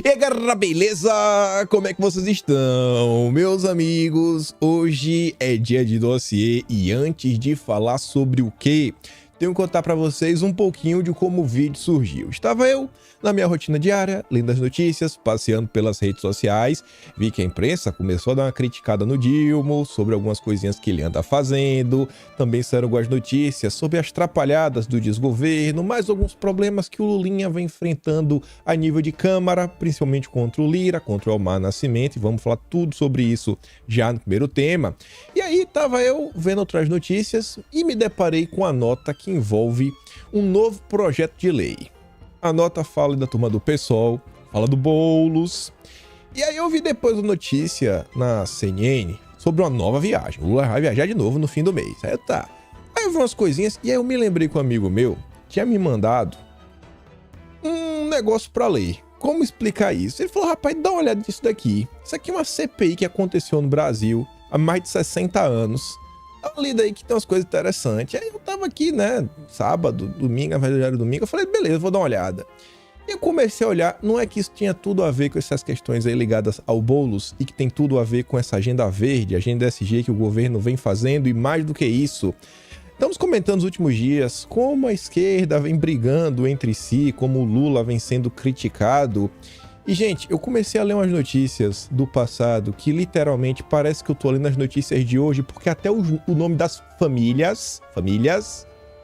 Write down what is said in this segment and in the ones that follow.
E aí, galera, beleza? Como é que vocês estão, meus amigos? Hoje é dia de dossiê e antes de falar sobre o que, tenho que contar pra vocês um pouquinho de como o vídeo surgiu. Estava eu na minha rotina diária, lendo as notícias, passeando pelas redes sociais, vi que a imprensa começou a dar uma criticada no Dilma sobre algumas coisinhas que ele anda fazendo, também saíram algumas notícias sobre as trapalhadas do desgoverno, mais alguns problemas que o Lulinha vem enfrentando a nível de Câmara, principalmente contra o Lira, contra o Elmar Nascimento, e vamos falar tudo sobre isso já no primeiro tema. E aí tava eu vendo outras notícias e me deparei com a nota que envolve um novo projeto de lei. A nota fala da turma do PSOL, fala do Boulos. E aí eu vi depois a notícia na CNN sobre uma nova viagem. O Lula vai viajar de novo no fim do mês. Aí tá. Aí eu vi umas coisinhas e aí eu me lembrei que um amigo meu tinha me mandado um negócio pra ler. Como explicar isso? Ele falou, rapaz, dá uma olhada nisso daqui. Isso aqui é uma CPI que aconteceu no Brasil há mais de 60 anos. Dá uma lida aí que tem umas coisas interessantes. Aí eu tava aqui, né, sábado, domingo, na verdade era domingo, eu falei, beleza, vou dar uma olhada. E eu comecei a olhar, não é que isso tinha tudo a ver com essas questões aí ligadas ao Boulos e que tem tudo a ver com essa agenda verde, agenda SG que o governo vem fazendo e mais do que isso. Estamos comentando nos últimos dias como a esquerda vem brigando entre si, como o Lula vem sendo criticado. E, gente, eu comecei a ler umas notícias do passado que literalmente parece que eu tô lendo as notícias de hoje, porque até o nome das famílias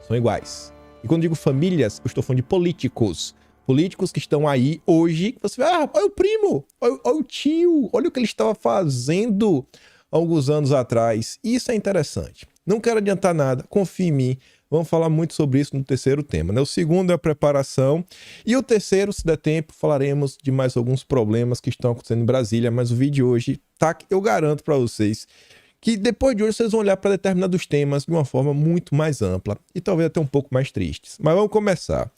são iguais. E quando digo famílias, eu estou falando de políticos. Políticos que estão aí hoje, você vai, olha o primo, olha o tio, olha o que ele estava fazendo alguns anos atrás. Isso é interessante. Não quero adiantar nada, confie em mim. Vamos falar muito sobre isso no terceiro tema, né? O segundo é a preparação. E o terceiro, se der tempo, falaremos de mais alguns problemas que estão acontecendo em Brasília. Mas o vídeo de hoje, tá? Eu garanto para vocês que depois de hoje vocês vão olhar para determinados temas de uma forma muito mais ampla e talvez até um pouco mais tristes. Mas vamos começar.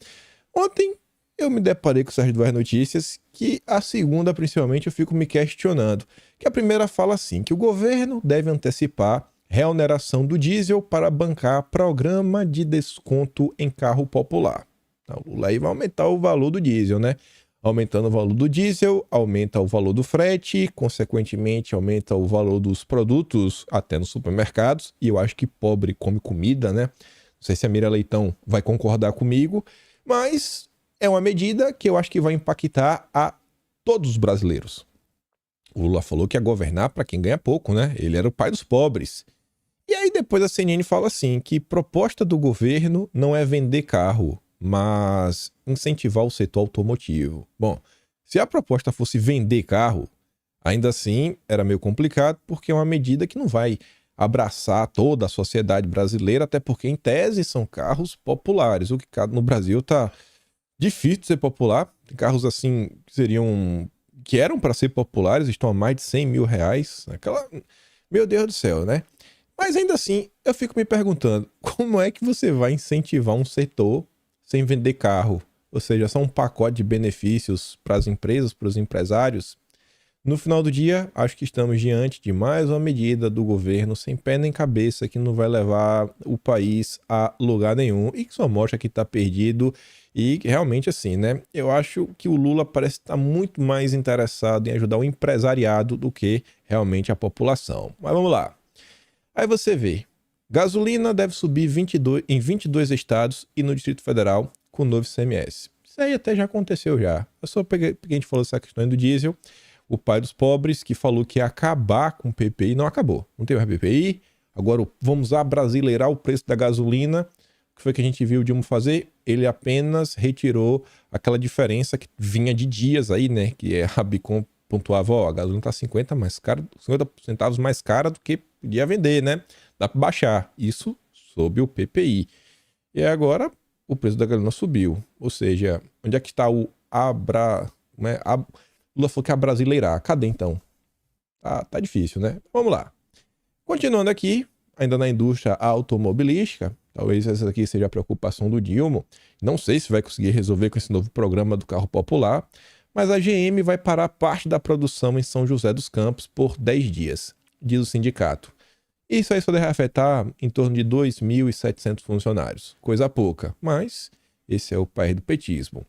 Ontem eu me deparei com essas duas notícias que a segunda, principalmente, eu fico me questionando. Que a primeira fala assim, que o governo deve antecipar reoneração do diesel para bancar programa de desconto em carro popular. Então, o Lula aí vai aumentar o valor do diesel, né? Aumentando o valor do diesel, aumenta o valor do frete, consequentemente aumenta o valor dos produtos até nos supermercados. E eu acho que pobre come comida, né? Não sei se a Mira Leitão vai concordar comigo, mas é uma medida que eu acho que vai impactar a todos os brasileiros. O Lula falou que ia governar para quem ganha pouco, né? Ele era o pai dos pobres. E aí depois a CNN fala assim, que proposta do governo não é vender carro, mas incentivar o setor automotivo. Bom, se a proposta fosse vender carro, ainda assim era meio complicado, porque é uma medida que não vai abraçar toda a sociedade brasileira, até porque em tese são carros populares, o que no Brasil tá difícil de ser popular. Tem carros assim que eram para ser populares, estão a mais de 100 mil reais. Meu Deus do céu, né? Mas ainda assim, eu fico me perguntando, como é que você vai incentivar um setor sem vender carro? Ou seja, só um pacote de benefícios para as empresas, para os empresários? No final do dia, acho que estamos diante de mais uma medida do governo sem pé nem cabeça que não vai levar o país a lugar nenhum e que só mostra que está perdido e realmente assim, né? Eu acho que o Lula parece estar muito mais interessado em ajudar o empresariado do que realmente a população. Mas vamos lá. Aí você vê, gasolina deve subir em 22 estados e no Distrito Federal com o novo ICMS. Isso aí até já aconteceu já. Eu só peguei, porque a gente falou essa questão do diesel, o pai dos pobres que falou que ia acabar com o PPI, não acabou. Não tem mais PPI, agora vamos abrasileirar o preço da gasolina. O que foi que a gente viu o Dilma fazer? Ele apenas retirou aquela diferença que vinha de dias aí, né? Que é a Bicom pontuava, ó, a gasolina tá 50 centavos mais cara do que podia vender, né? Dá para baixar. Isso sob o PPI. E agora o preço da gasolina subiu. Ou seja, onde é que está o Lula falou que é abrasileirar. Cadê então? Tá difícil, né? Vamos lá. Continuando aqui, ainda na indústria automobilística, talvez essa aqui seja a preocupação do Dilma. Não sei se vai conseguir resolver com esse novo programa do carro popular, mas a GM vai parar parte da produção em São José dos Campos por 10 dias, diz o sindicato. Isso aí só deve afetar em torno de 2.700 funcionários. Coisa pouca, mas esse é o país do petismo.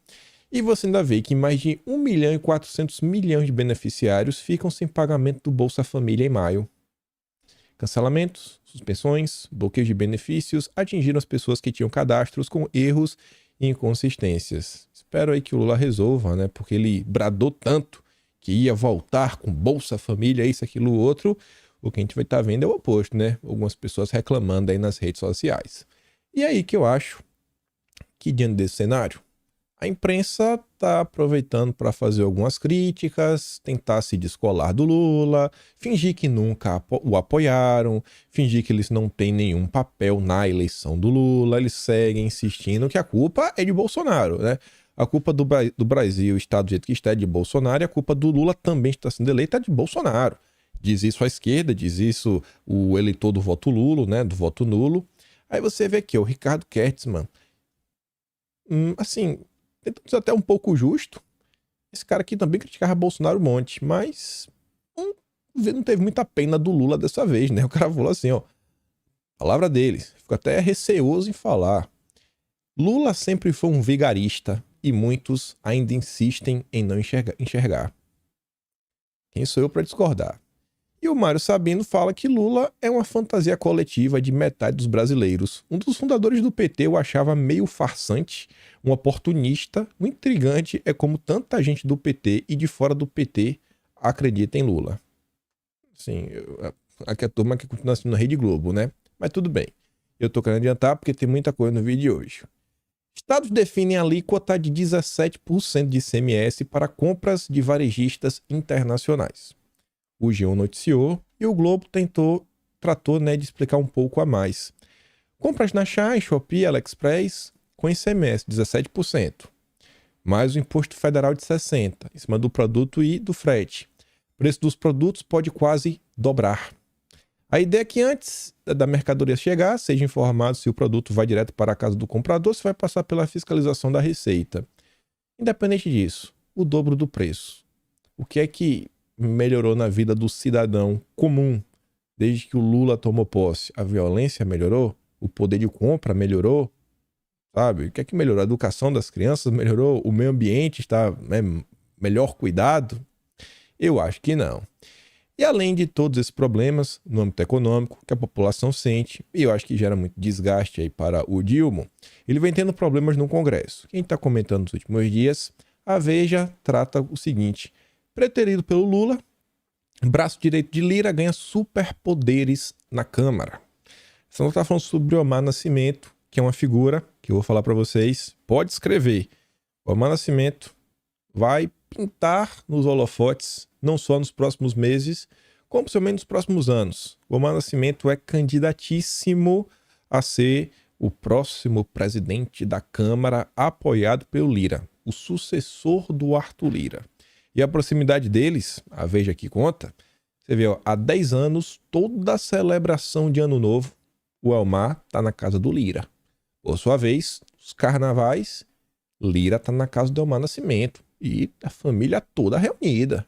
E você ainda vê que mais de 1 milhão e 400 milhões de beneficiários ficam sem pagamento do Bolsa Família em maio. Cancelamentos, suspensões, bloqueios de benefícios atingiram as pessoas que tinham cadastros com erros e inconsistências. Espero aí que o Lula resolva, né? Porque ele bradou tanto que ia voltar com Bolsa Família, isso, aquilo, outro. O que a gente vai estar vendo é o oposto, né? Algumas pessoas reclamando aí nas redes sociais. E aí que eu acho que, diante desse cenário, a imprensa está aproveitando para fazer algumas críticas, tentar se descolar do Lula, fingir que nunca o apoiaram, fingir que eles não têm nenhum papel na eleição do Lula. Eles seguem insistindo que a culpa é de Bolsonaro, né? A culpa do Brasil estar do jeito que está é de Bolsonaro, e a culpa do Lula também estar sendo eleito é de Bolsonaro. Diz isso a esquerda, diz isso o eleitor do voto Lula, né? Do voto nulo. Aí você vê aqui, o Ricardo Kertzmann, assim, tentando ser até um pouco justo. Esse cara aqui também criticava Bolsonaro um monte, mas não teve muita pena do Lula dessa vez, né? O cara falou assim, ó, palavra dele, fico até receoso em falar. Lula sempre foi um vigarista e muitos ainda insistem em não enxergar. Quem sou eu para discordar? E o Mário Sabino fala que Lula é uma fantasia coletiva de metade dos brasileiros. Um dos fundadores do PT o achava meio farsante, um oportunista, um intrigante é como tanta gente do PT e de fora do PT acredita em Lula. Sim, aqui a turma que continua assistindo a Rede Globo, né? Mas tudo bem. Eu tô querendo adiantar porque tem muita coisa no vídeo de hoje. Estados definem a alíquota de 17% de ICMS para compras de varejistas internacionais. O G1 noticiou e o Globo tratou, né, de explicar um pouco a mais. Compras na Shai, Shopee, AliExpress com ICMS 17%, mais o imposto federal de 60% em cima do produto e do frete. O preço dos produtos pode quase dobrar. A ideia é que antes da mercadoria chegar, seja informado se o produto vai direto para a casa do comprador ou se vai passar pela fiscalização da Receita. Independente disso, o dobro do preço. O que é que melhorou na vida do cidadão comum desde que o Lula tomou posse? A violência melhorou? O poder de compra melhorou? Sabe? O que é que melhorou? A educação das crianças melhorou? O meio ambiente está, né, melhor cuidado? Eu acho que não. E além de todos esses problemas no âmbito econômico que a população sente, e eu acho que gera muito desgaste aí para o Dilma, ele vem tendo problemas no Congresso. Quem está comentando nos últimos dias, a Veja trata o seguinte: preterido pelo Lula, braço direito de Lira ganha superpoderes na Câmara. Você não está falando sobre o Omar Nascimento, que é uma figura que eu vou falar para vocês. Pode escrever. O Omar Nascimento vai pintar nos holofotes, não só nos próximos meses, como principalmente nos próximos anos. O Omar Nascimento é candidatíssimo a ser o próximo presidente da Câmara, apoiado pelo Lira, o sucessor do Arthur Lira. E a proximidade deles, a Veja aqui conta, você vê, ó, há 10 anos, toda a celebração de Ano Novo, o Elmar está na casa do Lira. Por sua vez, os carnavais, Lira está na casa do Elmar Nascimento. E a família toda reunida.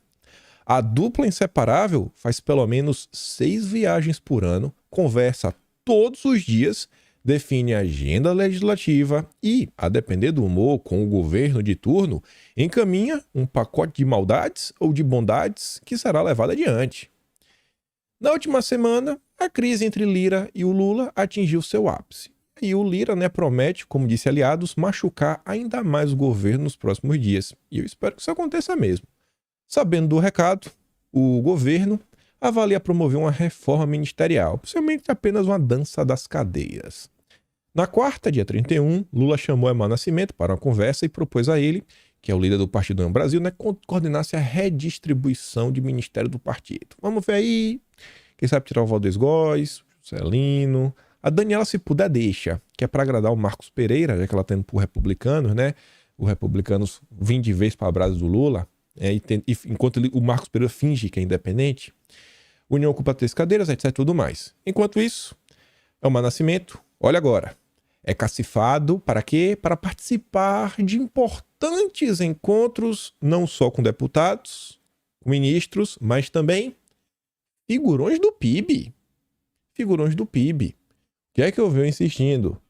A dupla inseparável faz pelo menos 6 viagens por ano, conversa todos os dias, define a agenda legislativa e, a depender do humor com o governo de turno, encaminha um pacote de maldades ou de bondades que será levado adiante. Na última semana, a crise entre Lira e o Lula atingiu seu ápice. E o Lira, né, promete, como disse aliados, machucar ainda mais o governo nos próximos dias. E eu espero que isso aconteça mesmo. Sabendo do recado, o governo avalia promover uma reforma ministerial, possivelmente apenas uma dança das cadeiras. Na quarta, dia 31, Lula chamou Elmar Nascimento para uma conversa e propôs a ele, que é o líder do Partido União Brasil, né, coordenasse a redistribuição de ministério do partido. Vamos ver aí, quem sabe tirar o Valdez Góes, o Celino. A Daniela, se puder, deixa, que é para agradar o Marcos Pereira, já que ela está indo por republicanos, né? Os republicanos vêm de vez para a brasa do Lula, enquanto o Marcos Pereira finge que é independente. União ocupa 3 cadeiras, etc. Tudo mais. Enquanto isso, Elmar Nascimento, olha agora, é cacifado para quê? Para participar de importantes encontros, não só com deputados, com ministros, mas também figurões do PIB. Figurões do PIB. O que é que eu venho insistindo?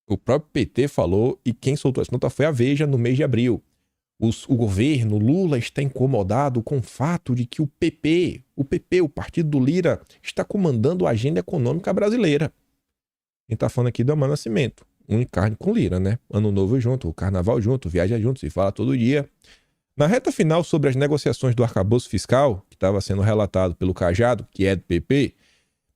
O próprio PT falou e quem soltou essa nota foi a Veja no mês de abril. O governo Lula está incomodado com o fato de que o PP, o partido do Lira, está comandando a agenda econômica brasileira. A gente tá falando aqui do Amar Nascimento. Um encarne com Lira, né? Ano Novo junto, o Carnaval junto, viaja junto, se fala todo dia. Na reta final sobre as negociações do arcabouço fiscal, que estava sendo relatado pelo Cajado, que é do PP,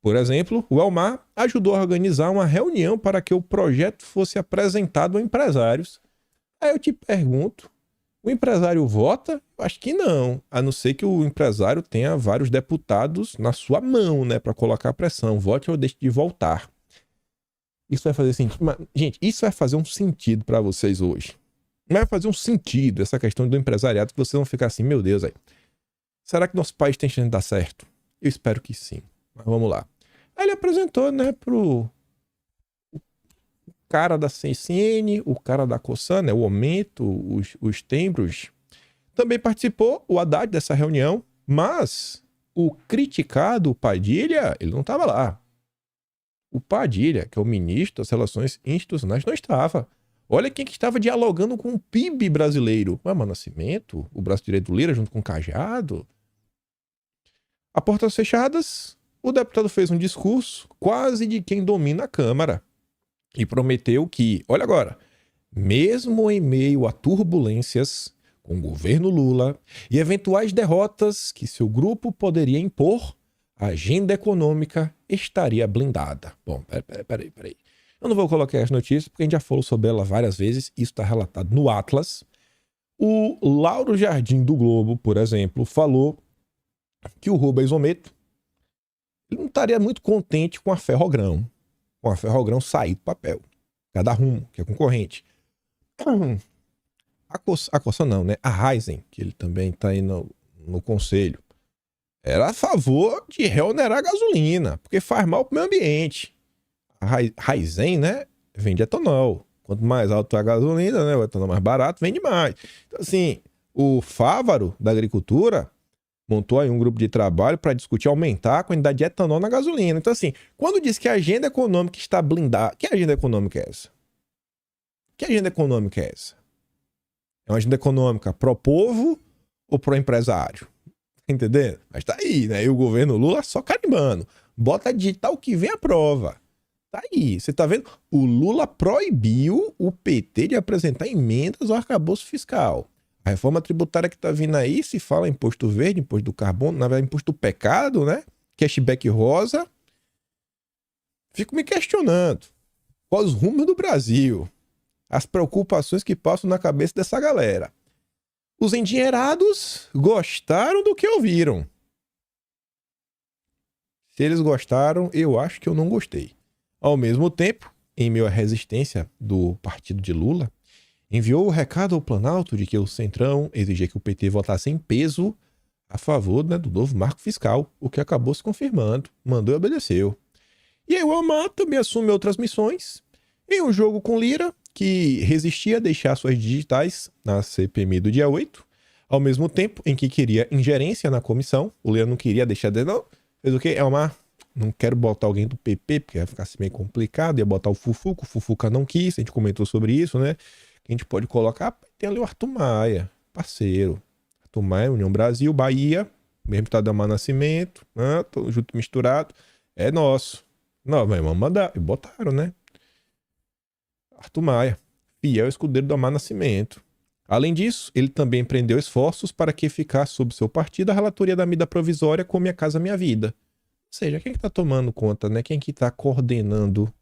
por exemplo, o Elmar ajudou a organizar uma reunião para que o projeto fosse apresentado a empresários. Aí eu te pergunto, o empresário vota? Eu acho que não, a não ser que o empresário tenha vários deputados na sua mão, né, para colocar pressão. Vote ou deixe de voltar. Isso vai fazer sentido. Mas, gente, isso vai fazer um sentido para vocês hoje. Não vai fazer um sentido essa questão do empresariado, que vocês vão ficar assim, meu Deus, aí. Será que nosso país tem chance de dar certo? Eu espero que sim. Mas vamos lá. Aí ele apresentou, né, pro cara da CCN, o cara da Cosan, né, o Aumento, os Tembros. Também participou o Haddad dessa reunião, mas o criticado, o Padilha, ele não estava lá. O Padilha, que é o ministro das Relações Institucionais, não estava. Olha quem que estava dialogando com o PIB brasileiro. O Amar Nascimento, o braço direito do Lira, junto com o Cajado. A portas fechadas, o deputado fez um discurso quase de quem domina a Câmara e prometeu que, olha agora, mesmo em meio a turbulências com o governo Lula e eventuais derrotas que seu grupo poderia impor, a agenda econômica estaria blindada. Bom, peraí. Eu não vou colocar as notícias, porque a gente já falou sobre ela várias vezes. Isso está relatado no Atlas. O Lauro Jardim do Globo, por exemplo, falou que o Rubens Ometo não estaria muito contente com a Ferrogrão. Com a Ferrogrão sair do papel. Cada Rumo, que é concorrente. A Cosan não, né? A Raizen, que ele também está aí no conselho, era a favor de reonerar a gasolina, porque faz mal para o meio ambiente. A Raizen, né, vende etanol. Quanto mais alto a gasolina, né, o etanol mais barato, vende mais. Então, assim, o Fávaro da Agricultura montou aí um grupo de trabalho para discutir aumentar a quantidade de etanol na gasolina. Então, assim, quando diz que a agenda econômica está blindada, que agenda econômica é essa? Que agenda econômica é essa? É uma agenda econômica pró-povo ou pró-empresário? Entendendo? Mas tá aí, né? E o governo Lula só carimbando. Bota digital que vem a prova. Tá aí. Você tá vendo? O Lula proibiu o PT de apresentar emendas ao arcabouço fiscal. A reforma tributária que tá vindo aí, se fala imposto verde, imposto do carbono, na verdade imposto do pecado, né? Cashback rosa. Fico me questionando. Quais os rumos do Brasil? As preocupações que passam na cabeça dessa galera. Os endinheirados gostaram do que ouviram. Se eles gostaram, eu acho que eu não gostei. Ao mesmo tempo, em meio à resistência do partido de Lula, enviou o recado ao Planalto de que o Centrão exigia que o PT votasse em peso a favor, né, do novo marco fiscal, o que acabou se confirmando. Mandou e obedeceu. E aí o Amar também assume outras missões. Em um jogo com Lira, que resistia a deixar suas digitais na CPMI do dia 8, ao mesmo tempo em que queria ingerência na comissão. O Lira não queria deixar de... Não, fez o quê? Elmar, não quero botar alguém do PP, porque ia ficar assim meio complicado, ia botar o Fufuca não quis, a gente comentou sobre isso, né? Que a gente pode colocar, tem ali o Arthur Maia, parceiro. Arthur Maia, União Brasil, Bahia, mesmo tá dando Amar Nascimento, né? Tô junto misturado, é nosso. Não, mas vamos mandar, e botaram, né? Arthur Maia, fiel escudeiro do Amar Nascimento. Além disso, ele também empreendeu esforços para que ficasse sob seu partido a relatoria da medida provisória com Minha Casa Minha Vida. Ou seja, quem que está tomando conta, né? Quem que está coordenando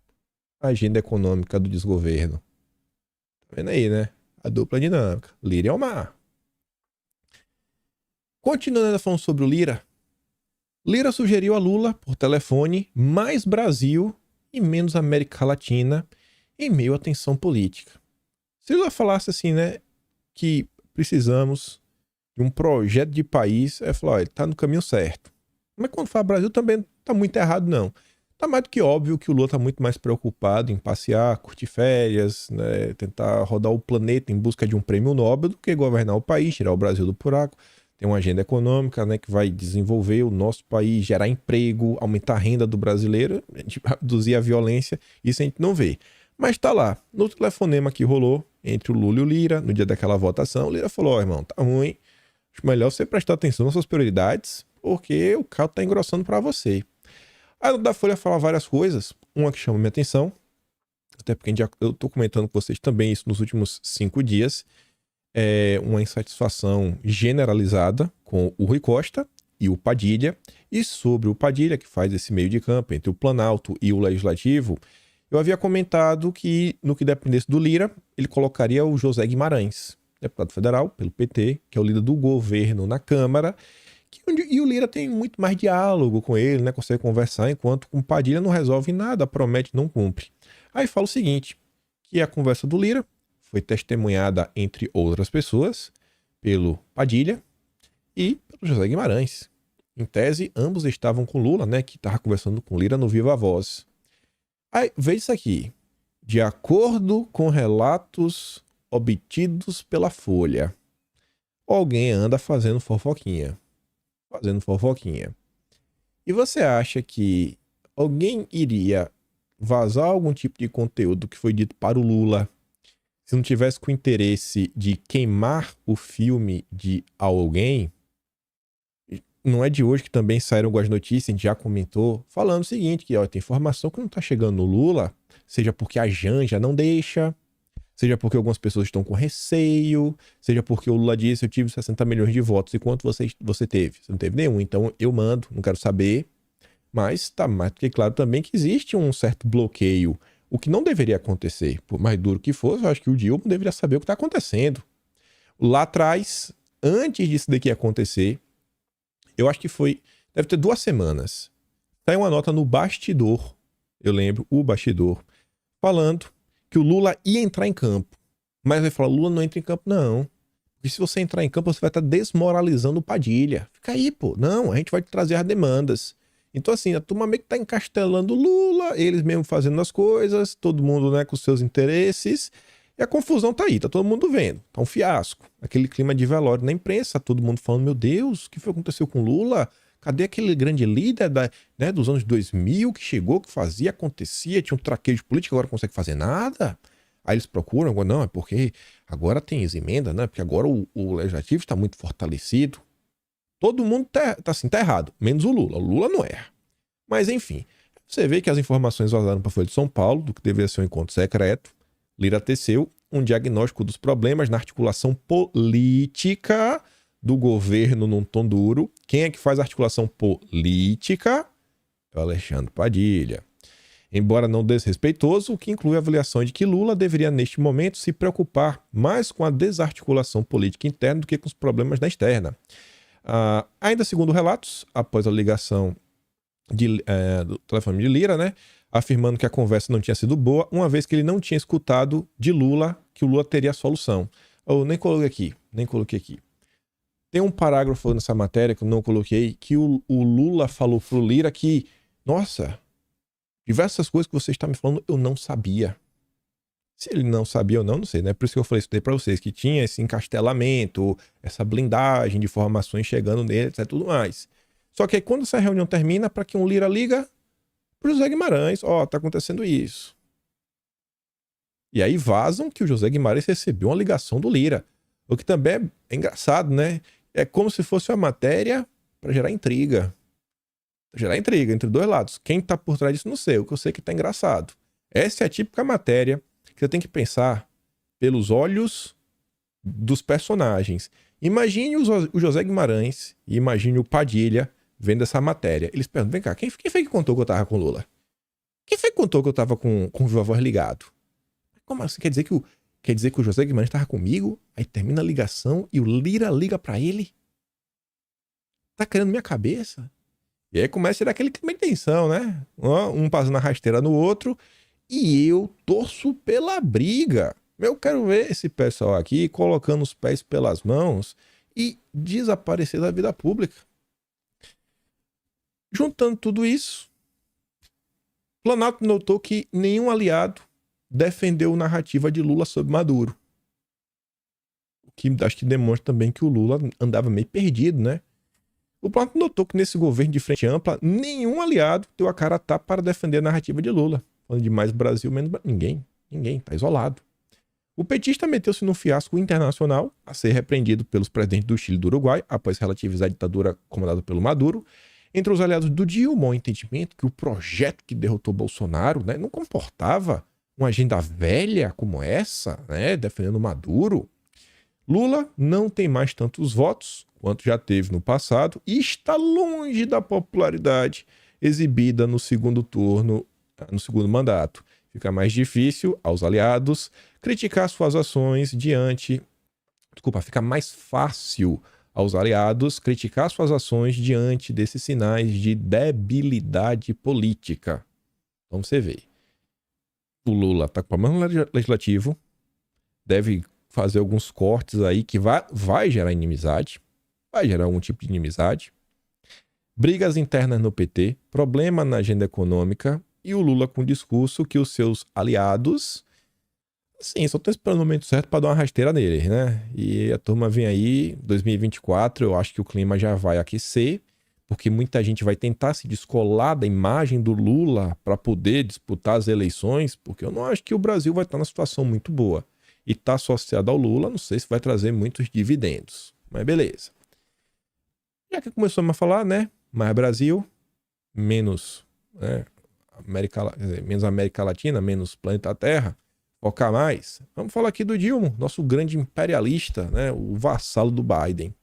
a agenda econômica do desgoverno? Tá vendo aí, né? A dupla dinâmica. Lira e Elmar. Continuando falando sobre o Lira. Lira sugeriu a Lula, por telefone, mais Brasil e menos América Latina em meio à tensão política. Se Lula falasse assim, né, que precisamos de um projeto de país, ele falou, ele tá no caminho certo. Mas quando fala Brasil também não tá muito errado, não. Tá mais do que óbvio que o Lula tá muito mais preocupado em passear, curtir férias, né, tentar rodar o planeta em busca de um prêmio Nobel do que governar o país, tirar o Brasil do buraco. Tem uma agenda econômica, né, que vai desenvolver o nosso país, gerar emprego, aumentar a renda do brasileiro, a gente vai reduzir a violência, isso a gente não vê. Mas tá lá, no telefonema que rolou entre o Lula e o Lira, no dia daquela votação, o Lira falou, ó, irmão, tá ruim, acho melhor você prestar atenção nas suas prioridades, porque o caldo tá engrossando pra você. Aí o da Folha fala várias coisas, uma que chama minha atenção, até porque eu tô comentando com vocês também isso nos últimos 5 dias, é uma insatisfação generalizada com o Rui Costa e o Padilha, e sobre o Padilha, que faz esse meio de campo entre o Planalto e o Legislativo, eu havia comentado que, no que dependesse do Lira, ele colocaria o José Guimarães, deputado federal pelo PT, que é o líder do governo na Câmara, e o Lira tem muito mais diálogo com ele, né? Consegue conversar, enquanto com o Padilha não resolve nada, promete, não cumpre. Aí fala o seguinte, que a conversa do Lira foi testemunhada, entre outras pessoas, pelo Padilha e pelo José Guimarães. Em tese, ambos estavam com Lula, né? Que estava conversando com Lira no Viva Voz. Aí, veja isso aqui. De acordo com relatos obtidos pela Folha, alguém anda fazendo fofoquinha. E você acha que alguém iria vazar algum tipo de conteúdo que foi dito para o Lula se não tivesse com interesse de queimar o filme de alguém? Não é de hoje que também saíram algumas notícias, a gente já comentou, falando o seguinte, que ó, tem informação que não tá chegando no Lula, seja porque a Janja não deixa, seja porque algumas pessoas estão com receio, seja porque o Lula disse, eu tive 60 milhões de votos, e quanto você teve? Você não teve nenhum, então eu mando, não quero saber. Mas tá mais do que claro também que existe um certo bloqueio, o que não deveria acontecer. Por mais duro que fosse, eu acho que o Dilma deveria saber o que está acontecendo. Lá atrás, antes disso daqui acontecer, eu acho que deve ter 2 semanas, tá aí uma nota no Bastidor, eu lembro, o Bastidor, falando que o Lula ia entrar em campo. Mas vai falar, Lula não entra em campo, não. Porque se você entrar em campo, você vai estar desmoralizando o Padilha. Fica aí, pô. Não, a gente vai te trazer as demandas. Então, assim, a turma meio que tá encastelando o Lula, eles mesmo fazendo as coisas, todo mundo, né, com seus interesses, e a confusão tá aí, tá todo mundo vendo. Tá um fiasco. Aquele clima de velório na imprensa, todo mundo falando, meu Deus, o que foi que aconteceu com o Lula? Cadê aquele grande líder dos anos 2000 que chegou, que fazia, acontecia, tinha um traqueio de política, agora não consegue fazer nada? Aí eles procuram, agora não, é porque agora tem as emendas, né? Porque agora o legislativo está muito fortalecido. Todo mundo tá assim, tá errado, menos o Lula. O Lula não erra. Mas enfim, você vê que as informações vazaram para a Folha de São Paulo, do que deveria ser um encontro secreto. Lira teceu um diagnóstico dos problemas na articulação política do governo num tom duro. Quem é que faz a articulação política? É o Alexandre Padilha. Embora não desrespeitoso, o que inclui a avaliação de que Lula deveria, neste momento, se preocupar mais com a desarticulação política interna do que com os problemas da externa. Ainda segundo relatos, após a ligação do telefone de Lira, né, afirmando que a conversa não tinha sido boa, uma vez que ele não tinha escutado de Lula que o Lula teria a solução. Eu nem coloquei aqui. Tem um parágrafo nessa matéria que eu não coloquei, que o Lula falou pro Lira que, nossa, diversas coisas que você está me falando eu não sabia. Se ele não sabia ou não, não sei, né? Por isso que eu falei isso daí pra vocês, que tinha esse encastelamento, essa blindagem de informações chegando nele, etc, tudo mais. Só que aí quando essa reunião termina, para que um Lira liga pro José Guimarães, ó, tá acontecendo isso. E aí vazam que o José Guimarães recebeu uma ligação do Lira. O que também é engraçado, né? É como se fosse uma matéria para gerar intriga. Gerar intriga entre dois lados. Quem tá por trás disso, não sei. O que eu sei é que tá engraçado. Essa é a típica matéria que você tem que pensar pelos olhos dos personagens. Imagine o José Guimarães e imagine o Padilha vendo essa matéria. Eles perguntam, vem cá, quem foi que contou que eu tava com o Lula? Quem foi que contou que eu tava com o Viva Voz ligado? Como assim? Quer dizer que o José Guimarães tava comigo? Aí termina a ligação e o Lira liga pra ele? Tá querendo minha cabeça? E aí começa a dar aquele clima de tensão, né? Um passando a rasteira no outro. E eu torço pela briga. Eu quero ver esse pessoal aqui colocando os pés pelas mãos e desaparecer da vida pública. Juntando tudo isso, Planalto notou que nenhum aliado defendeu a narrativa de Lula sobre Maduro. O que acho que demonstra também que o Lula andava meio perdido, né? O Planalto notou que nesse governo de frente ampla, nenhum aliado deu a cara a tapa para defender a narrativa de Lula. Falando de mais Brasil, menos ninguém. Ninguém, está isolado. O petista meteu-se num fiasco internacional a ser repreendido pelos presidentes do Chile e do Uruguai após relativizar a ditadura comandada pelo Maduro. Entre os aliados do Dilma, o entendimento que o projeto que derrotou Bolsonaro, né, não comportava uma agenda velha como essa, né, defendendo Maduro. Lula não tem mais tantos votos quanto já teve no passado e está longe da popularidade exibida no segundo turno, no segundo mandato. Fica mais difícil aos aliados criticar suas ações diante... Fica mais fácil aos aliados criticar suas ações diante desses sinais de debilidade política. Então você vê. O Lula está com o problema legislativo, deve fazer alguns cortes aí que vai gerar inimizade, vai gerar algum tipo de inimizade. Brigas internas no PT, problema na agenda econômica e o Lula com o discurso que os seus aliados, sim, só estão esperando o momento certo para dar uma rasteira neles, né? E a turma vem aí, 2024, eu acho que o clima já vai aquecer, porque muita gente vai tentar se descolar da imagem do Lula para poder disputar as eleições, porque eu não acho que o Brasil vai estar numa situação muito boa. E estar associado ao Lula, não sei se vai trazer muitos dividendos, mas beleza. Já que começamos a falar, né? Mais Brasil, menos, né? Menos América Latina, menos planeta Terra, focar mais. Vamos falar aqui do Dilma, nosso grande imperialista, né? O vassalo do Biden.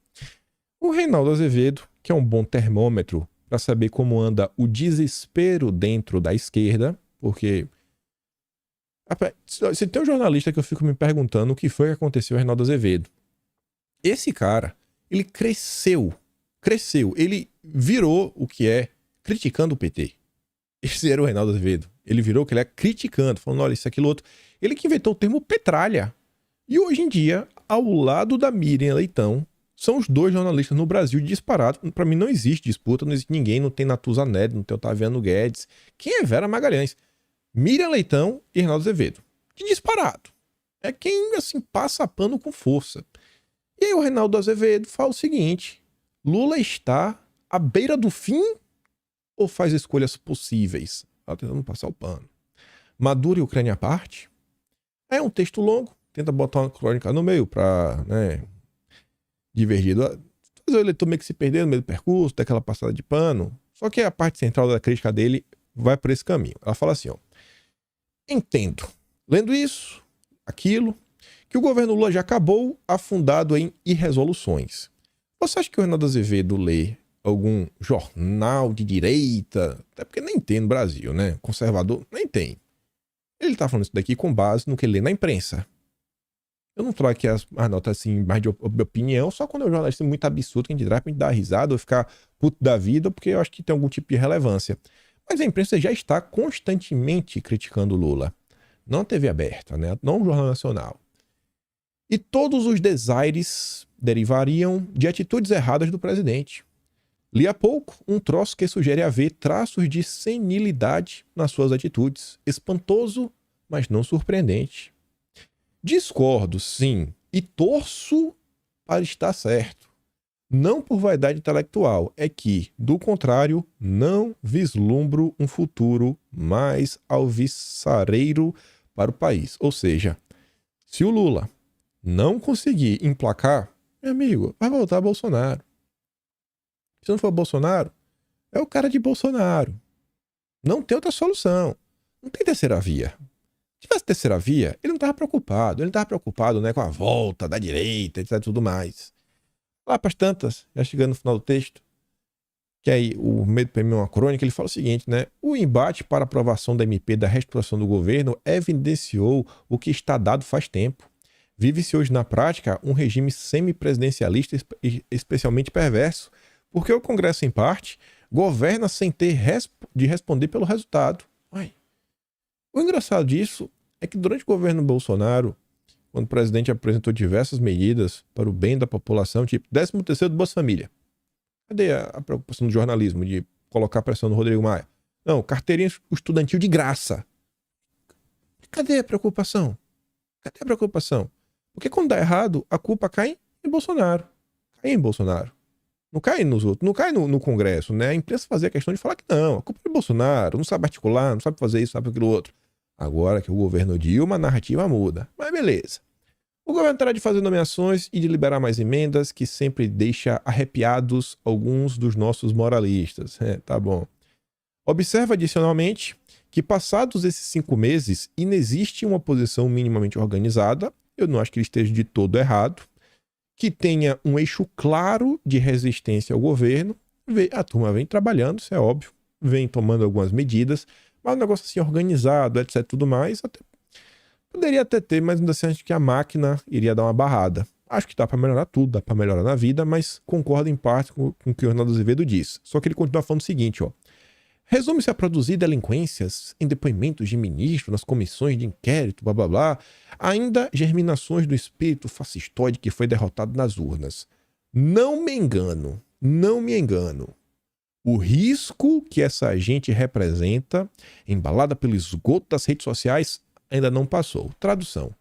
O Reinaldo Azevedo, que é um bom termômetro para saber como anda o desespero dentro da esquerda, porque se tem um jornalista que eu fico me perguntando o que foi que aconteceu com o Reinaldo Azevedo. Esse cara, ele cresceu, ele virou o que é criticando o PT. Esse era o Reinaldo Azevedo. Ele virou o que ele é criticando, falando, olha, isso, aquilo, outro. Ele que inventou o termo petralha. E hoje em dia, ao lado da Miriam Leitão, são os dois jornalistas no Brasil disparados. Para mim não existe disputa, não existe ninguém, não tem Natuzaneto, não tem Otaviano Guedes. Quem é Vera Magalhães? Miriam Leitão e Reinaldo Azevedo. De disparado. É quem, assim, passa pano com força. E aí o Reinaldo Azevedo fala o seguinte, Lula está à beira do fim ou faz escolhas possíveis? Tá tentando passar o pano. Maduro e Ucrânia à parte. É um texto longo, tenta botar uma crônica no meio para, né, divergido. Fazer o eleitor meio que se perder no meio do percurso, daquela passada de pano. Só que a parte central da crítica dele vai por esse caminho. Ela fala assim, ó. Entendo, lendo isso, aquilo, que o governo Lula já acabou afundado em irresoluções. Você acha que o Reinaldo Azevedo lê algum jornal de direita? Até porque nem tem no Brasil, né? Conservador, nem tem. Ele tá falando isso daqui com base no que ele lê na imprensa. Eu não trago aqui as notas assim, mais de opinião, só quando é um jornalista muito absurdo, que a gente traz pra gente dar risada ou ficar puto da vida, porque eu acho que tem algum tipo de relevância. Mas a imprensa já está constantemente criticando o Lula. Não a TV aberta, né? Não o Jornal Nacional. E todos os desaires derivariam de atitudes erradas do presidente. Li há pouco um troço que sugere haver traços de senilidade nas suas atitudes. Espantoso, mas não surpreendente. Discordo, sim, e torço para estar certo. Não por vaidade intelectual, é que, do contrário, não vislumbro um futuro mais alvissareiro para o país. Ou seja, se o Lula não conseguir emplacar, meu amigo, vai voltar Bolsonaro. Se não for Bolsonaro, é o cara de Bolsonaro. Não tem outra solução. Não tem terceira via. Se tivesse terceira via, ele não estava preocupado. Ele não estava preocupado, né, com a volta da direita, etc, tudo mais. Lá para as tantas, já chegando no final do texto, que aí o meio do PM é uma crônica, ele fala o seguinte, né? O embate para a aprovação da MP da reestruturação do governo evidenciou o que está dado faz tempo. Vive-se hoje na prática um regime semipresidencialista especialmente perverso, porque o Congresso, em parte, governa sem ter de responder pelo resultado. Ai. O engraçado disso é que durante o governo Bolsonaro, quando o presidente apresentou diversas medidas para o bem da população, tipo 13º do Bolsa Família. Cadê a preocupação do jornalismo de colocar pressão no Rodrigo Maia? Não, carteirinha estudantil de graça. Cadê a preocupação? Cadê a preocupação? Porque quando dá errado, a culpa cai em Bolsonaro. Cai em Bolsonaro. Não cai nos outros, não cai no Congresso, né? A imprensa fazia questão de falar que não, a culpa é de Bolsonaro, não sabe articular, não sabe fazer isso, sabe aquilo outro. Agora que o governo Dilma, a narrativa muda. Mas beleza. O governo terá de fazer nomeações e de liberar mais emendas, que sempre deixa arrepiados alguns dos nossos moralistas. Tá bom. Observa adicionalmente que, passados esses 5 meses, inexiste uma oposição minimamente organizada. Eu não acho que ele esteja de todo errado. Que tenha um eixo claro de resistência ao governo. A turma vem trabalhando, isso é óbvio. Vem tomando algumas medidas. Mas um negócio assim organizado, etc, tudo mais, poderia até ter, mas ainda assim acho que a máquina iria dar uma barrada. Acho que dá para melhorar tudo, dá para melhorar na vida, mas concordo em parte com o que o Ronaldo Azevedo disse. Só que ele continua falando o seguinte, ó. Resume-se a produzir delinquências em depoimentos de ministro, nas comissões de inquérito, blá blá blá, ainda germinações do espírito fascistoide que foi derrotado nas urnas. Não me engano. O risco que essa gente representa, embalada pelo esgoto das redes sociais, ainda não passou. Tradução.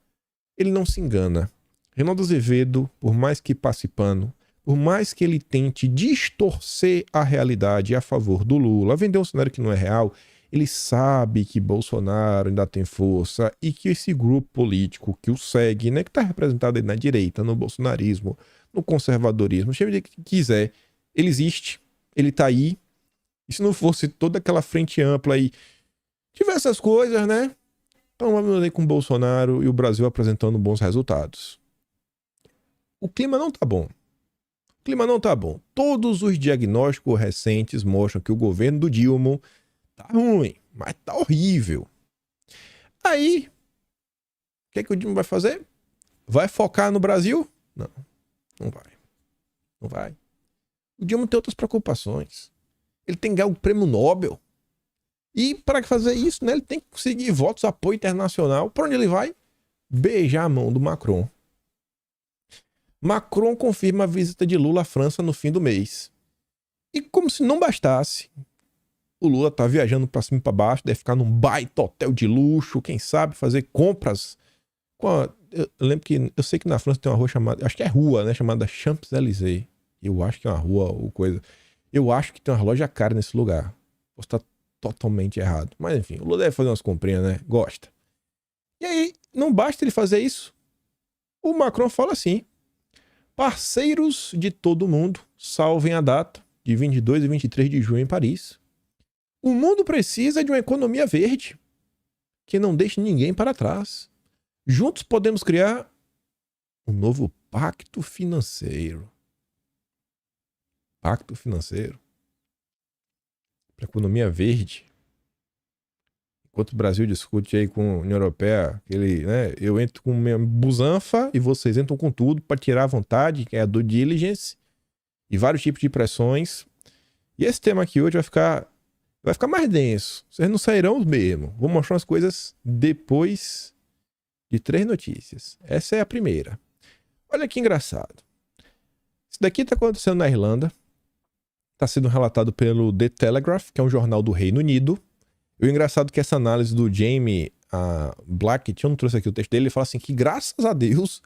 Ele não se engana. Ronaldo Azevedo, por mais que passe pano, por mais que ele tente distorcer a realidade a favor do Lula, vender um cenário que não é real, ele sabe que Bolsonaro ainda tem força e que esse grupo político que o segue, né, que está representado aí na direita, no bolsonarismo, no conservadorismo, chame de que quiser, ele existe, ele está aí. E se não fosse toda aquela frente ampla aí, tivesse essas coisas, né? Então vamos ver com o Bolsonaro e o Brasil apresentando bons resultados. O clima não tá bom. Todos os diagnósticos recentes mostram que o governo do Dilma tá ruim, mas tá horrível. Aí, o que é que o Dilma vai fazer? Vai focar no Brasil? Não vai. O Dilma tem outras preocupações. Ele tem que ganhar o prêmio Nobel. E para fazer isso, né, ele tem que conseguir votos, apoio internacional. Para onde ele vai? Beijar a mão do Macron. Macron confirma a visita de Lula à França no fim do mês. E como se não bastasse, o Lula tá viajando para cima e para baixo, deve ficar num baita hotel de luxo, quem sabe fazer compras. Eu lembro que, eu sei que na França tem uma rua chamada, acho que é rua, né, chamada Champs-Élysées. Eu acho que é uma rua ou coisa. Eu acho que tem uma loja cara nesse lugar. Posso estar totalmente errado. Mas enfim, o Lula deve fazer umas comprinhas, né? Gosta. E aí, não basta ele fazer isso. O Macron fala assim: parceiros de todo mundo, salvem a data de 22 e 23 de junho em Paris. O mundo precisa de uma economia verde que não deixe ninguém para trás. Juntos podemos criar um novo pacto financeiro. Pacto financeiro para economia verde. Enquanto o Brasil discute aí com a União Europeia, eu entro com minha busanfa e vocês entram com tudo para tirar a vontade, que é a due diligence, e vários tipos de pressões. E esse tema aqui hoje vai ficar mais denso. Vocês não sairão mesmo. Vou mostrar as coisas depois de 3 notícias. Essa é a primeira. Olha que engraçado. Isso daqui está acontecendo na Irlanda. Está sendo relatado pelo The Telegraph, que é um jornal do Reino Unido. E o engraçado é que essa análise do Jamie Blackett, eu não trouxe aqui o texto dele, ele fala assim que graças a Deus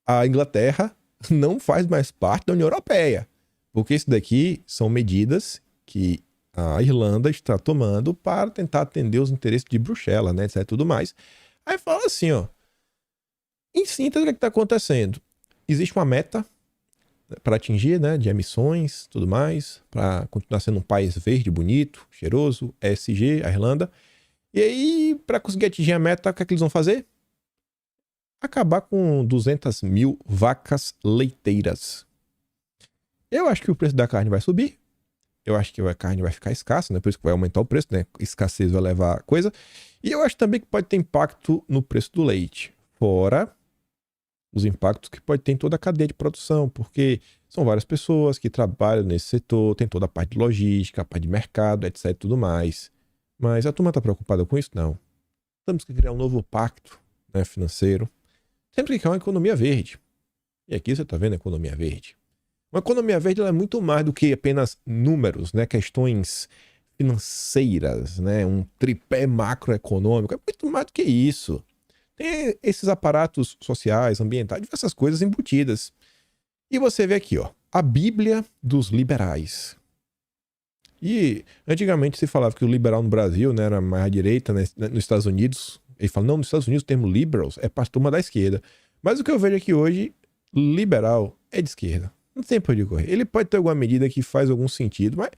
a Inglaterra não faz mais parte da União Europeia. Porque isso daqui são medidas que a Irlanda está tomando para tentar atender os interesses de Bruxelas, né, etc, tudo mais. Aí fala assim, ó, em síntese, o que está acontecendo? Existe uma meta para atingir, né, de emissões, tudo mais, para continuar sendo um país verde, bonito, cheiroso, ESG, a Irlanda. E aí, para conseguir atingir a meta, o que é que eles vão fazer? Acabar com 200 mil vacas leiteiras. Eu acho que o preço da carne vai subir. Eu acho que a carne vai ficar escassa, né? Por isso que vai aumentar o preço, né? Escassez vai levar a coisa. E eu acho também que pode ter impacto no preço do leite. Fora os impactos que pode ter em toda a cadeia de produção, porque são várias pessoas que trabalham nesse setor, tem toda a parte de logística, a parte de mercado, etc, tudo mais. Mas a turma está preocupada com isso? Não. Temos que criar um novo pacto, né, financeiro. Temos que criar uma economia verde. E aqui você está vendo a economia verde. Uma economia verde ela é muito mais do que apenas números, né, questões financeiras, né, um tripé macroeconômico. É muito mais do que isso. Tem esses aparatos sociais, ambientais, diversas coisas embutidas. E você vê aqui, ó, a Bíblia dos liberais. E antigamente se falava que o liberal no Brasil, né, era mais à direita, né, nos Estados Unidos, Ele fala, não, nos Estados Unidos o termo liberals é para a turma da esquerda. Mas o que eu vejo aqui hoje, liberal é de esquerda. Não tem por onde correr. Ele pode ter alguma medida que faz algum sentido, mas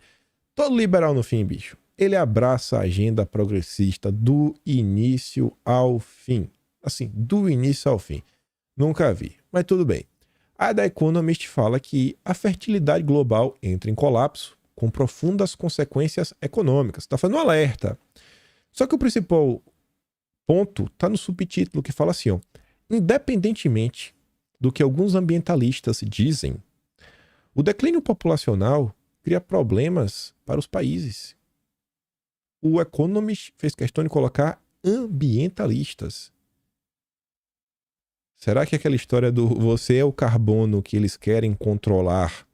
todo liberal no fim, bicho, ele abraça a agenda progressista do início ao fim. Assim, do início ao fim. Nunca vi, mas tudo bem. A The Economist fala que a fertilidade global entra em colapso com profundas consequências econômicas. Está fazendo um alerta. Só que o principal ponto está no subtítulo que fala assim, ó, independentemente do que alguns ambientalistas dizem, o declínio populacional cria problemas para os países. O Economist fez questão de colocar ambientalistas. Será que aquela história do você é o carbono que eles querem controlar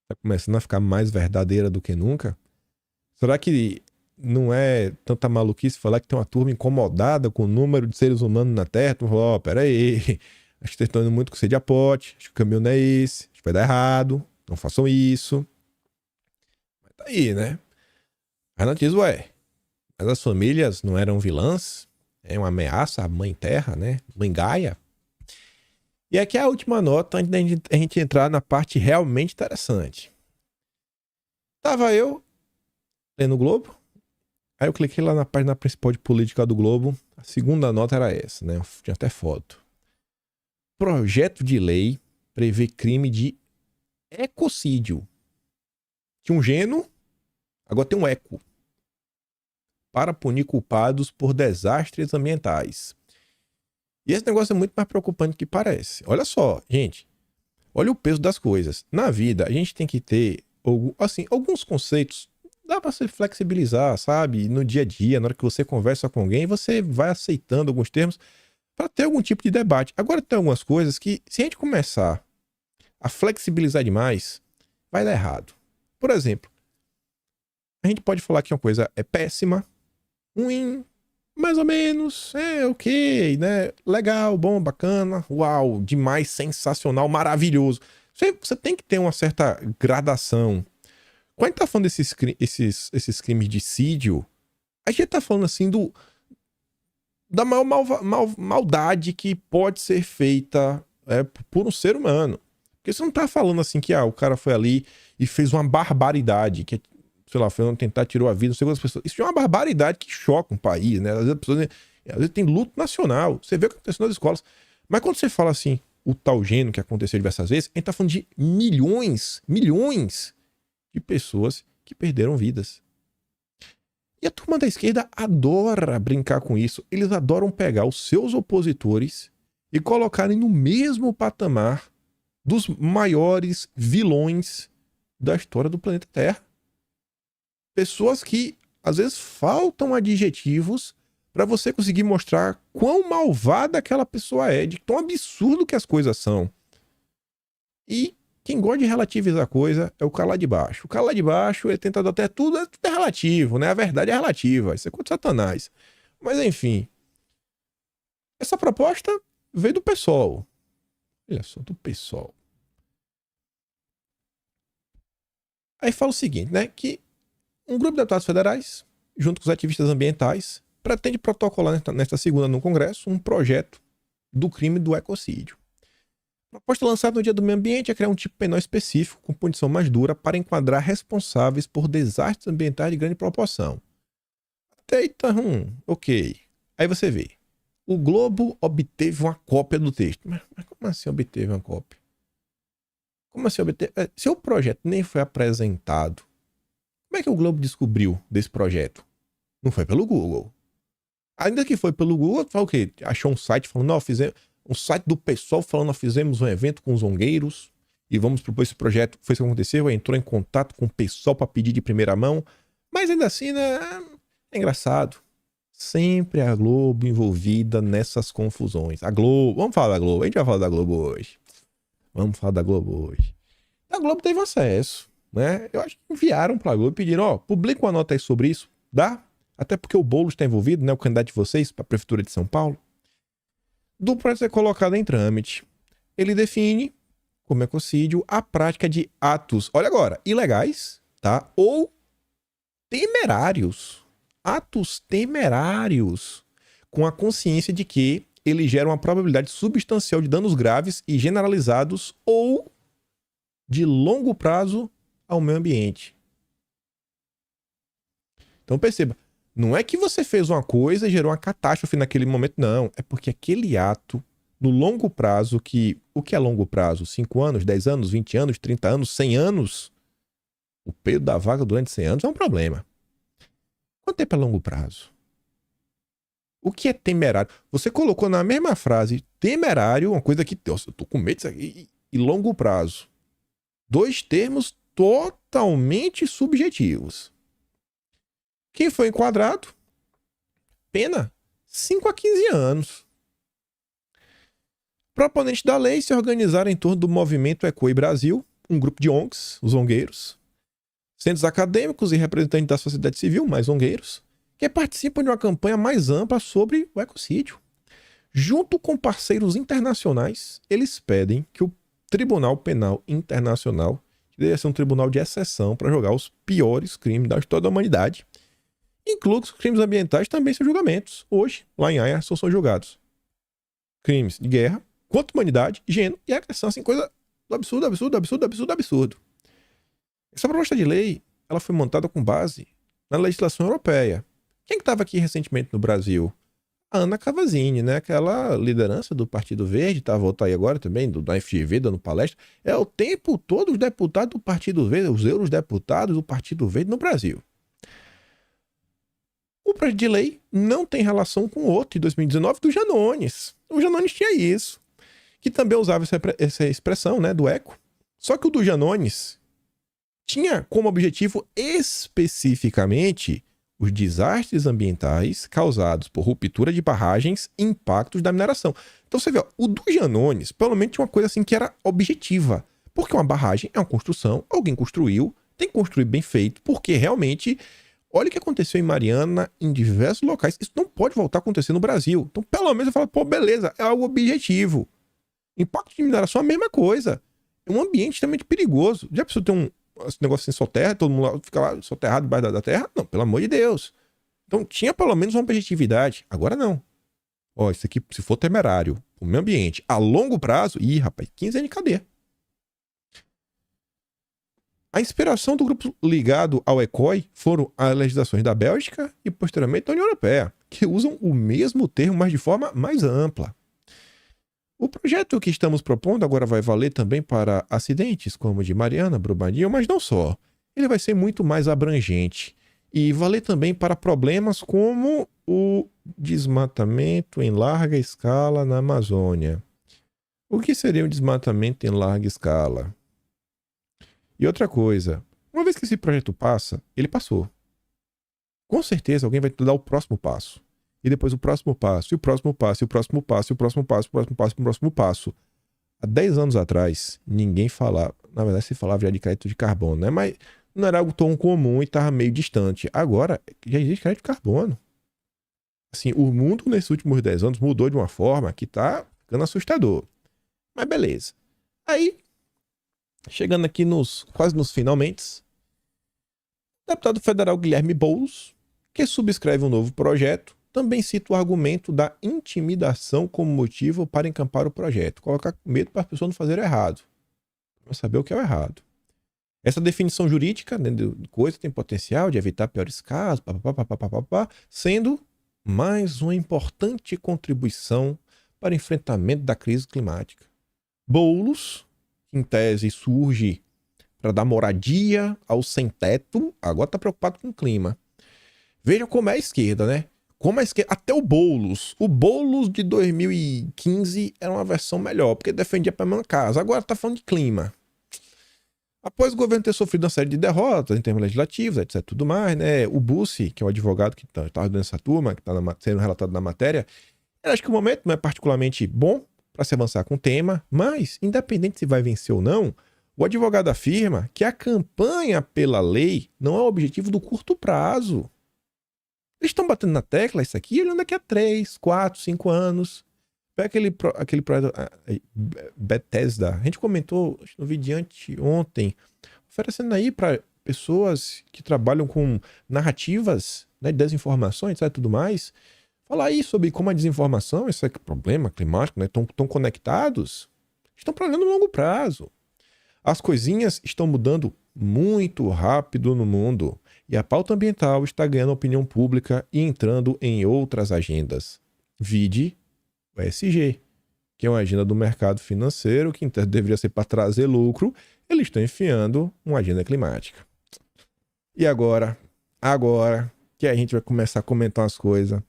está começando a ficar mais verdadeira do que nunca? Será que não é tanta maluquice falar que tem uma turma incomodada com o número de seres humanos na Terra? Tu falou, peraí, acho que vocês estão indo muito com sede a pote, acho que o caminho não é esse, acho que vai dar errado, não façam isso. Mas tá aí, né? A notícia diz, mas as famílias não eram vilãs? É uma ameaça à mãe terra, né? Mãe Gaia. E aqui é a última nota antes da gente entrar na parte realmente interessante. Tava eu lendo o Globo, aí eu cliquei lá na página principal de política do Globo, a segunda nota era essa, né? Tinha até foto. Projeto de lei prevê crime de ecocídio. Tinha um geno, agora tem um eco. Para punir culpados por desastres ambientais. E esse negócio é muito mais preocupante do que parece. Olha só, gente. Olha o peso das coisas. Na vida, a gente tem que ter, assim, alguns conceitos. Dá para se flexibilizar, sabe? No dia a dia, na hora que você conversa com alguém, você vai aceitando alguns termos para ter algum tipo de debate. Agora tem algumas coisas que, se a gente começar a flexibilizar demais, vai dar errado. Por exemplo, a gente pode falar que uma coisa é péssima, ruim, mais ou menos, ok, né? Legal, bom, bacana, uau, demais, sensacional, maravilhoso. Você tem que ter uma certa gradação. Quando a gente tá falando esses crimes de dissídio, a gente tá falando assim da maior maldade que pode ser feita por um ser humano. Porque você não tá falando assim que o cara foi ali e fez uma barbaridade, que sei lá, foi tentar tirou a vida, não sei quantas pessoas. Isso é uma barbaridade que choca um país, né? Às vezes tem luto nacional. Você vê o que aconteceu nas escolas. Mas quando você fala assim, o tal gênero que aconteceu diversas vezes, a gente tá falando de milhões de pessoas que perderam vidas. E a turma da esquerda adora brincar com isso. Eles adoram pegar os seus opositores e colocarem no mesmo patamar dos maiores vilões da história do planeta Terra. Pessoas que, às vezes, faltam adjetivos para você conseguir mostrar quão malvada aquela pessoa é, de tão absurdo que as coisas são. E quem gosta de relativizar a coisa é o cara lá de baixo. O cara lá de baixo, ele tenta até tudo é relativo, né? A verdade é relativa. Isso é coisa de Satanás. Mas, enfim. Essa proposta veio do PSOL. Olha só, do PSOL. Aí fala o seguinte, né? Que um grupo de deputados federais, junto com os ativistas ambientais, pretende protocolar nesta segunda no Congresso um projeto do crime do ecocídio. A proposta lançada no Dia do Meio Ambiente é criar um tipo penal específico com punição mais dura para enquadrar responsáveis por desastres ambientais de grande proporção. Até aí tá ok. Aí você vê. O Globo obteve uma cópia do texto. Mas como assim obteve uma cópia? Como assim obteve? Se o projeto nem foi apresentado, como é que o Globo descobriu desse projeto? Não foi pelo Google. Ainda que foi pelo Google, foi o quê? Achou um site falando, não, fizemos um site do pessoal falando, nós fizemos um evento com os zongueiros e vamos propor esse projeto. Foi isso que aconteceu, entrou em contato com o pessoal para pedir de primeira mão. Mas ainda assim, né, é engraçado. Sempre a Globo envolvida nessas confusões. A Globo, vamos falar da Globo, a gente vai falar da Globo hoje. Vamos falar da Globo hoje. A Globo teve acesso, né? Eu acho que enviaram para a Globo e pediram, publica uma nota aí sobre isso, dá? Até porque o Boulos está envolvido, né? O candidato de vocês para a Prefeitura de São Paulo. Do projeto ser colocado em trâmite. Ele define, como ecocídio, a prática de atos, olha agora, ilegais, tá? Ou temerários. Atos temerários com a consciência de que ele gera uma probabilidade substancial de danos graves e generalizados ou de longo prazo ao meio ambiente. Então perceba, não é que você fez uma coisa e gerou uma catástrofe naquele momento, não. É porque aquele ato, no longo prazo, o que é longo prazo? 5 anos, 10 anos, 20 anos, 30 anos, 100 anos? O período da vaga durante 100 anos é um problema. Quanto tempo é longo prazo? O que é temerário? Você colocou na mesma frase temerário, uma coisa que, nossa, eu tô com medo disso aqui, e longo prazo. 2 termos totalmente subjetivos. Quem foi enquadrado? Pena 5 a 15 anos. Proponentes da lei se organizaram em torno do movimento Ecoi Brasil, um grupo de ONGs, os ongueiros, centros acadêmicos e representantes da sociedade civil, mais ongueiros, que participam de uma campanha mais ampla sobre o ecocídio. Junto com parceiros internacionais, eles pedem que o Tribunal Penal Internacional, que deve ser um tribunal de exceção para julgar os piores crimes da história da humanidade, inclua que os crimes ambientais também são julgamentos. Hoje, lá em Haia, são julgados crimes de guerra, contra a humanidade, gênero e agressão, assim, coisa do absurdo, absurdo, absurdo, absurdo, absurdo. Essa proposta de lei, ela foi montada com base na legislação europeia. Quem estava aqui recentemente no Brasil? A Ana Cavazzini, né? Aquela liderança do Partido Verde, volta aí agora também, da FGV, dando palestra. É o tempo todo os deputados do Partido Verde, os eurodeputados do Partido Verde no Brasil. O projeto de lei não tem relação com o outro de 2019 do Janones. O Janones tinha isso, que também usava essa expressão, né, do eco. Só que o do Janones tinha como objetivo especificamente os desastres ambientais causados por ruptura de barragens e impactos da mineração. Então você vê, ó, o do Janones, pelo menos tinha uma coisa assim que era objetiva. Porque uma barragem é uma construção, alguém construiu, tem que construir bem feito, porque realmente, olha o que aconteceu em Mariana, em diversos locais, isso não pode voltar a acontecer no Brasil. Então pelo menos eu falo, pô, beleza, é algo objetivo. Impacto de mineração é a mesma coisa. É um ambiente extremamente perigoso. Já precisa ter esse negócio sem soterra, todo mundo fica lá soterrado debaixo da terra? Não, pelo amor de Deus. Então tinha pelo menos uma objetividade. Agora não. Ó, isso aqui, se for temerário, o meio ambiente, a longo prazo, rapaz, 15 anos de cadeia. A inspiração do grupo ligado ao ECOI foram as legislações da Bélgica e posteriormente da União Europeia, que usam o mesmo termo, mas de forma mais ampla. O projeto que estamos propondo agora vai valer também para acidentes como o de Mariana, Brumadinho, mas não só. Ele vai ser muito mais abrangente e valer também para problemas como o desmatamento em larga escala na Amazônia. O que seria um desmatamento em larga escala? E outra coisa, uma vez que esse projeto passa, ele passou. Com certeza alguém vai dar o próximo passo. E depois o próximo passo, e o próximo passo, e o próximo passo, e o próximo passo, e o próximo passo, e o próximo passo. Há 10 anos atrás, ninguém falava, na verdade se falava já de crédito de carbono, né? Mas não era algo tão comum e estava meio distante. Agora, já existe crédito de carbono. Assim, o mundo nesses últimos 10 anos mudou de uma forma que está ficando assustador. Mas beleza. Aí, chegando aqui quase nos finalmente, o deputado federal Guilherme Boulos, que subscreve um novo projeto, também cita o argumento da intimidação como motivo para encampar o projeto. Colocar medo para a pessoa não fazer o errado. Para saber o que é o errado. Essa definição jurídica, né, de coisa tem potencial de evitar piores casos, sendo mais uma importante contribuição para o enfrentamento da crise climática. Boulos, em tese, surge para dar moradia ao sem-teto, agora está preocupado com o clima. Veja como é a esquerda, né? Como a esquerda, até o Boulos de 2015 era uma versão melhor, porque defendia para a mesma casa. Agora está falando de clima. Após o governo ter sofrido uma série de derrotas em termos legislativos, etc, tudo mais, né? O Bussi, que é o advogado que está dando essa turma, que está sendo relatado na matéria, eu acho que o momento não é particularmente bom para se avançar com o tema, mas, independente se vai vencer ou não, o advogado afirma que a campanha pela lei não é o objetivo do curto prazo. Eles estão batendo na tecla, isso aqui, olhando daqui a 3, 4, 5 anos. Pega aquele projeto Bethesda. A gente comentou no vídeo de anteontem, oferecendo aí para pessoas que trabalham com narrativas, né, desinformações e tudo mais, falar aí sobre como a desinformação, esse problema climático, né, estão conectados, estão para no longo prazo. As coisinhas estão mudando muito rápido no mundo e a pauta ambiental está ganhando opinião pública e entrando em outras agendas. Vide o ESG, que é uma agenda do mercado financeiro que deveria ser para trazer lucro, eles estão enfiando uma agenda climática. E agora que a gente vai começar a comentar umas coisas,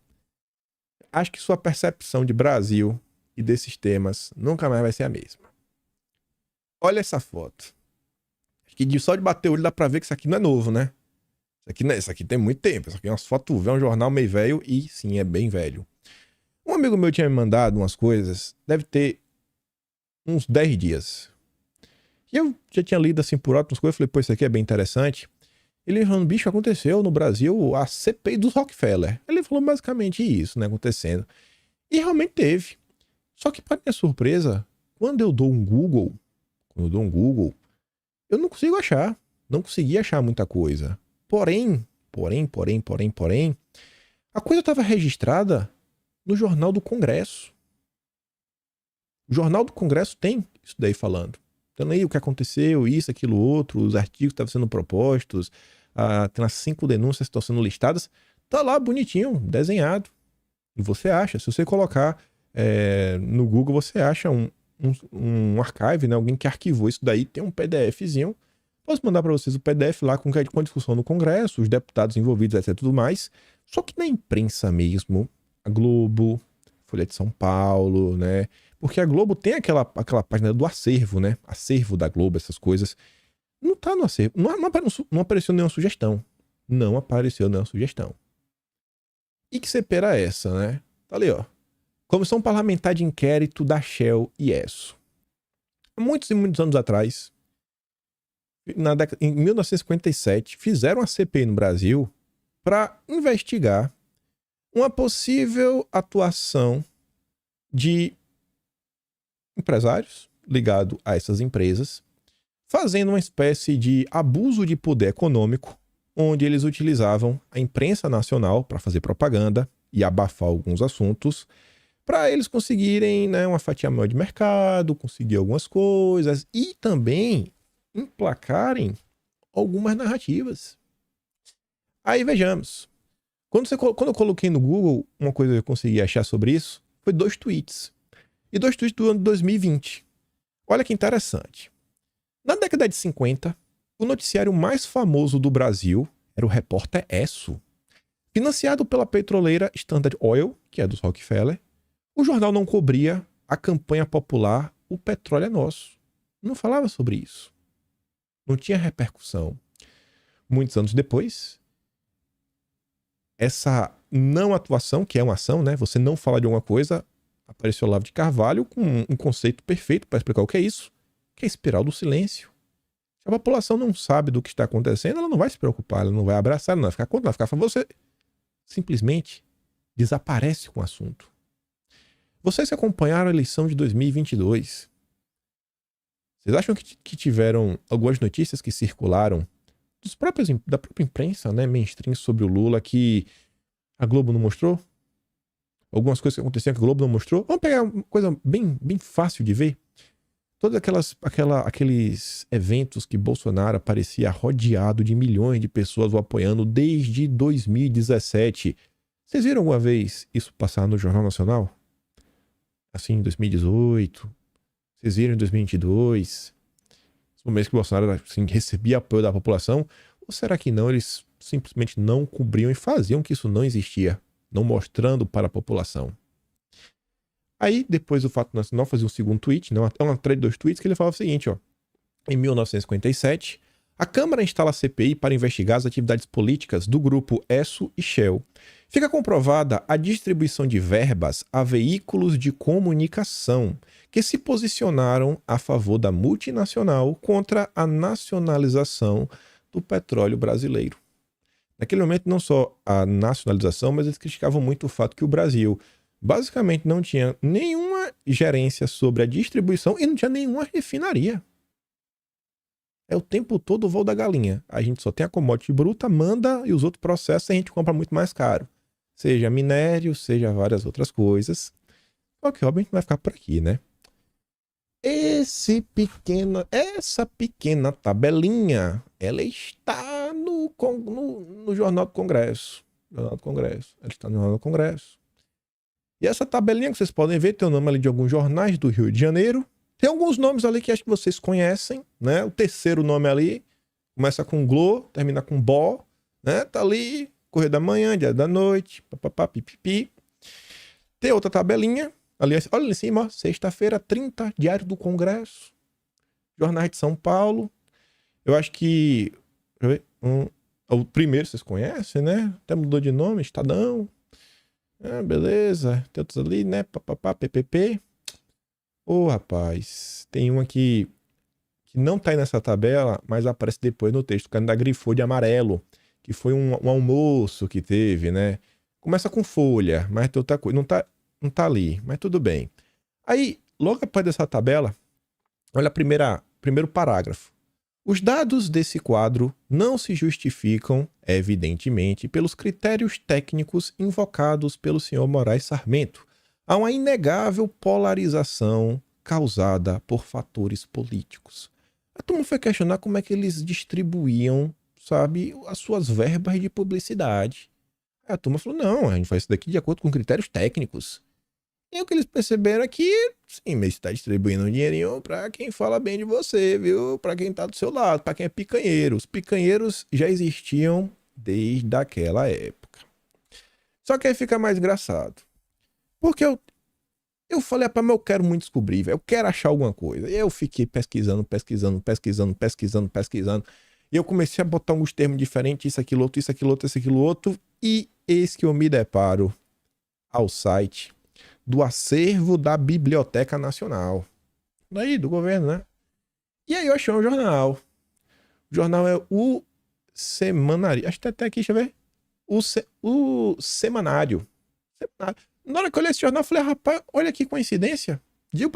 acho que sua percepção de Brasil e desses temas nunca mais vai ser a mesma. Olha essa foto. Acho que só de bater o olho dá pra ver que isso aqui não é novo, né? Isso aqui tem muito tempo. Isso aqui é umas fotos, vê um jornal meio velho e sim, é bem velho. Um amigo meu tinha me mandado umas coisas, deve ter uns 10 dias. E eu já tinha lido assim por alto umas coisas, falei, pô, isso aqui é bem interessante. Ele falando, bicho, aconteceu no Brasil a CPI dos Rockefeller. Ele falou basicamente isso, né, acontecendo. E realmente teve. Só que para minha surpresa, quando eu dou um Google, eu não consigo achar. Não consegui achar muita coisa. Porém, a coisa estava registrada no Jornal do Congresso. O Jornal do Congresso tem isso daí falando. Então aí o que aconteceu, isso, aquilo, outro, os artigos estavam sendo propostos, tem as 5 denúncias que estão sendo listadas, tá lá bonitinho, desenhado. E você acha, se você colocar no Google, você acha um archive, né? Alguém que arquivou isso daí, tem um PDFzinho. Posso mandar para vocês o PDF lá com a discussão no Congresso, os deputados envolvidos, etc, tudo mais. Só que na imprensa mesmo, a Globo, Folha de São Paulo, né? Porque a Globo tem aquela página do acervo, né? Acervo da Globo, essas coisas. Não tá no acervo. Não apareceu nenhuma sugestão. Não apareceu nenhuma sugestão. E que CPI era essa, né? Tá ali, ó. Comissão Parlamentar de Inquérito da Shell e ESSO. Muitos e muitos anos atrás, em 1957, fizeram a CPI no Brasil para investigar uma possível atuação de empresários ligados a essas empresas, fazendo uma espécie de abuso de poder econômico, onde eles utilizavam a imprensa nacional para fazer propaganda e abafar alguns assuntos, para eles conseguirem, né, uma fatia maior de mercado, conseguir algumas coisas e também emplacarem algumas narrativas. Aí vejamos. Quando eu coloquei no Google, uma coisa que eu consegui achar sobre isso foi 2 tweets. E 2 tweets do ano de 2020. Olha que interessante. Na década de 50, o noticiário mais famoso do Brasil era o Repórter Esso. Financiado pela petroleira Standard Oil, que é dos Rockefeller, o jornal não cobria a campanha popular O Petróleo é Nosso. Não falava sobre isso. Não tinha repercussão. Muitos anos depois, essa não atuação, que é uma ação, né? Você não fala de alguma coisa, apareceu Olavo de Carvalho com um conceito perfeito para explicar o que é isso, que é a espiral do silêncio. Se a população não sabe do que está acontecendo, ela não vai se preocupar, ela não vai abraçar, ela não vai ficar contra, ela vai ficar falando, você simplesmente desaparece com o assunto. Vocês que acompanharam a eleição de 2022, vocês acham que tiveram algumas notícias que circularam da própria imprensa, né, mainstream, sobre o Lula, que a Globo não mostrou? Algumas coisas que aconteceram que a Globo não mostrou? Vamos pegar uma coisa bem, bem fácil de ver. Todos aqueles eventos que Bolsonaro aparecia rodeado de milhões de pessoas o apoiando desde 2017. Vocês viram alguma vez isso passar no Jornal Nacional? Assim, em 2018. Vocês viram em 2022? Os momentos que o Bolsonaro assim, recebia apoio da população? Ou será que não? Eles simplesmente não cobriam e faziam que isso não existia, não mostrando para a população. Aí, depois do Fato Nacional fazer um segundo tweet, né, uma thread de 2 tweets, que ele falava o seguinte, ó. Em 1957, a Câmara instala a CPI para investigar as atividades políticas do grupo Esso e Shell. Fica comprovada a distribuição de verbas a veículos de comunicação que se posicionaram a favor da multinacional contra a nacionalização do petróleo brasileiro. Naquele momento, não só a nacionalização, mas eles criticavam muito o fato que o Brasil basicamente não tinha nenhuma gerência sobre a distribuição e não tinha nenhuma refinaria. É o tempo todo o voo da galinha. A gente só tem a commodity bruta, manda e os outros processos a gente compra muito mais caro. seja minério, seja várias outras coisas. Só que, obviamente, vai ficar por aqui, né? Essa pequena tabelinha, ela está no Jornal do Congresso. Jornal do Congresso. Ela está no Jornal do Congresso. E essa tabelinha que vocês podem ver tem o nome ali de alguns jornais do Rio de Janeiro. Tem alguns nomes ali que acho que vocês conhecem, né? O terceiro nome ali começa com Glo, termina com Bó, né? Tá ali, Correio da Manhã, Diário da Noite, papapá, pipipi. Tem outra tabelinha, ali, olha ali em cima, ó, sexta-feira, 30, Diário do Congresso, Jornais de São Paulo. Eu acho que, deixa eu ver, o primeiro vocês conhecem, né? Até mudou de nome, Estadão. Ah, beleza. Tem outros ali, né? Papapá, PPP. Ô, rapaz, tem uma que não tá aí nessa tabela, mas aparece depois no texto, que ainda grifou de amarelo, que foi um almoço que teve, né? Começa com folha, mas tem outra coisa. Não tá ali, mas tudo bem. Aí, logo após dessa tabela, olha primeiro parágrafo. Os dados desse quadro não se justificam, evidentemente, pelos critérios técnicos invocados pelo senhor Moraes Sarmento. Há uma inegável polarização causada por fatores políticos. A turma foi questionar como é que eles distribuíam, sabe, as suas verbas de publicidade. Aí a turma falou, não, a gente faz isso daqui de acordo com critérios técnicos. E o que eles perceberam é que, sim, mas você está distribuindo um dinheirinho para quem fala bem de você, viu? Para quem tá do seu lado, para quem é picanheiro. Os picanheiros já existiam desde aquela época. Só que aí fica mais engraçado. Porque eu falei, mas eu quero muito descobrir, velho. Eu quero achar alguma coisa. E eu fiquei pesquisando. E eu comecei a botar alguns termos diferentes, isso, aquilo, outro. E eis que eu me deparo ao site do acervo da Biblioteca Nacional. Daí, do governo, né? E aí eu achei um jornal. O jornal é o Semanário. Acho que tá até aqui, deixa eu ver. O Semanário. Na hora que eu olhei esse jornal, eu falei, rapaz, olha que coincidência. Eu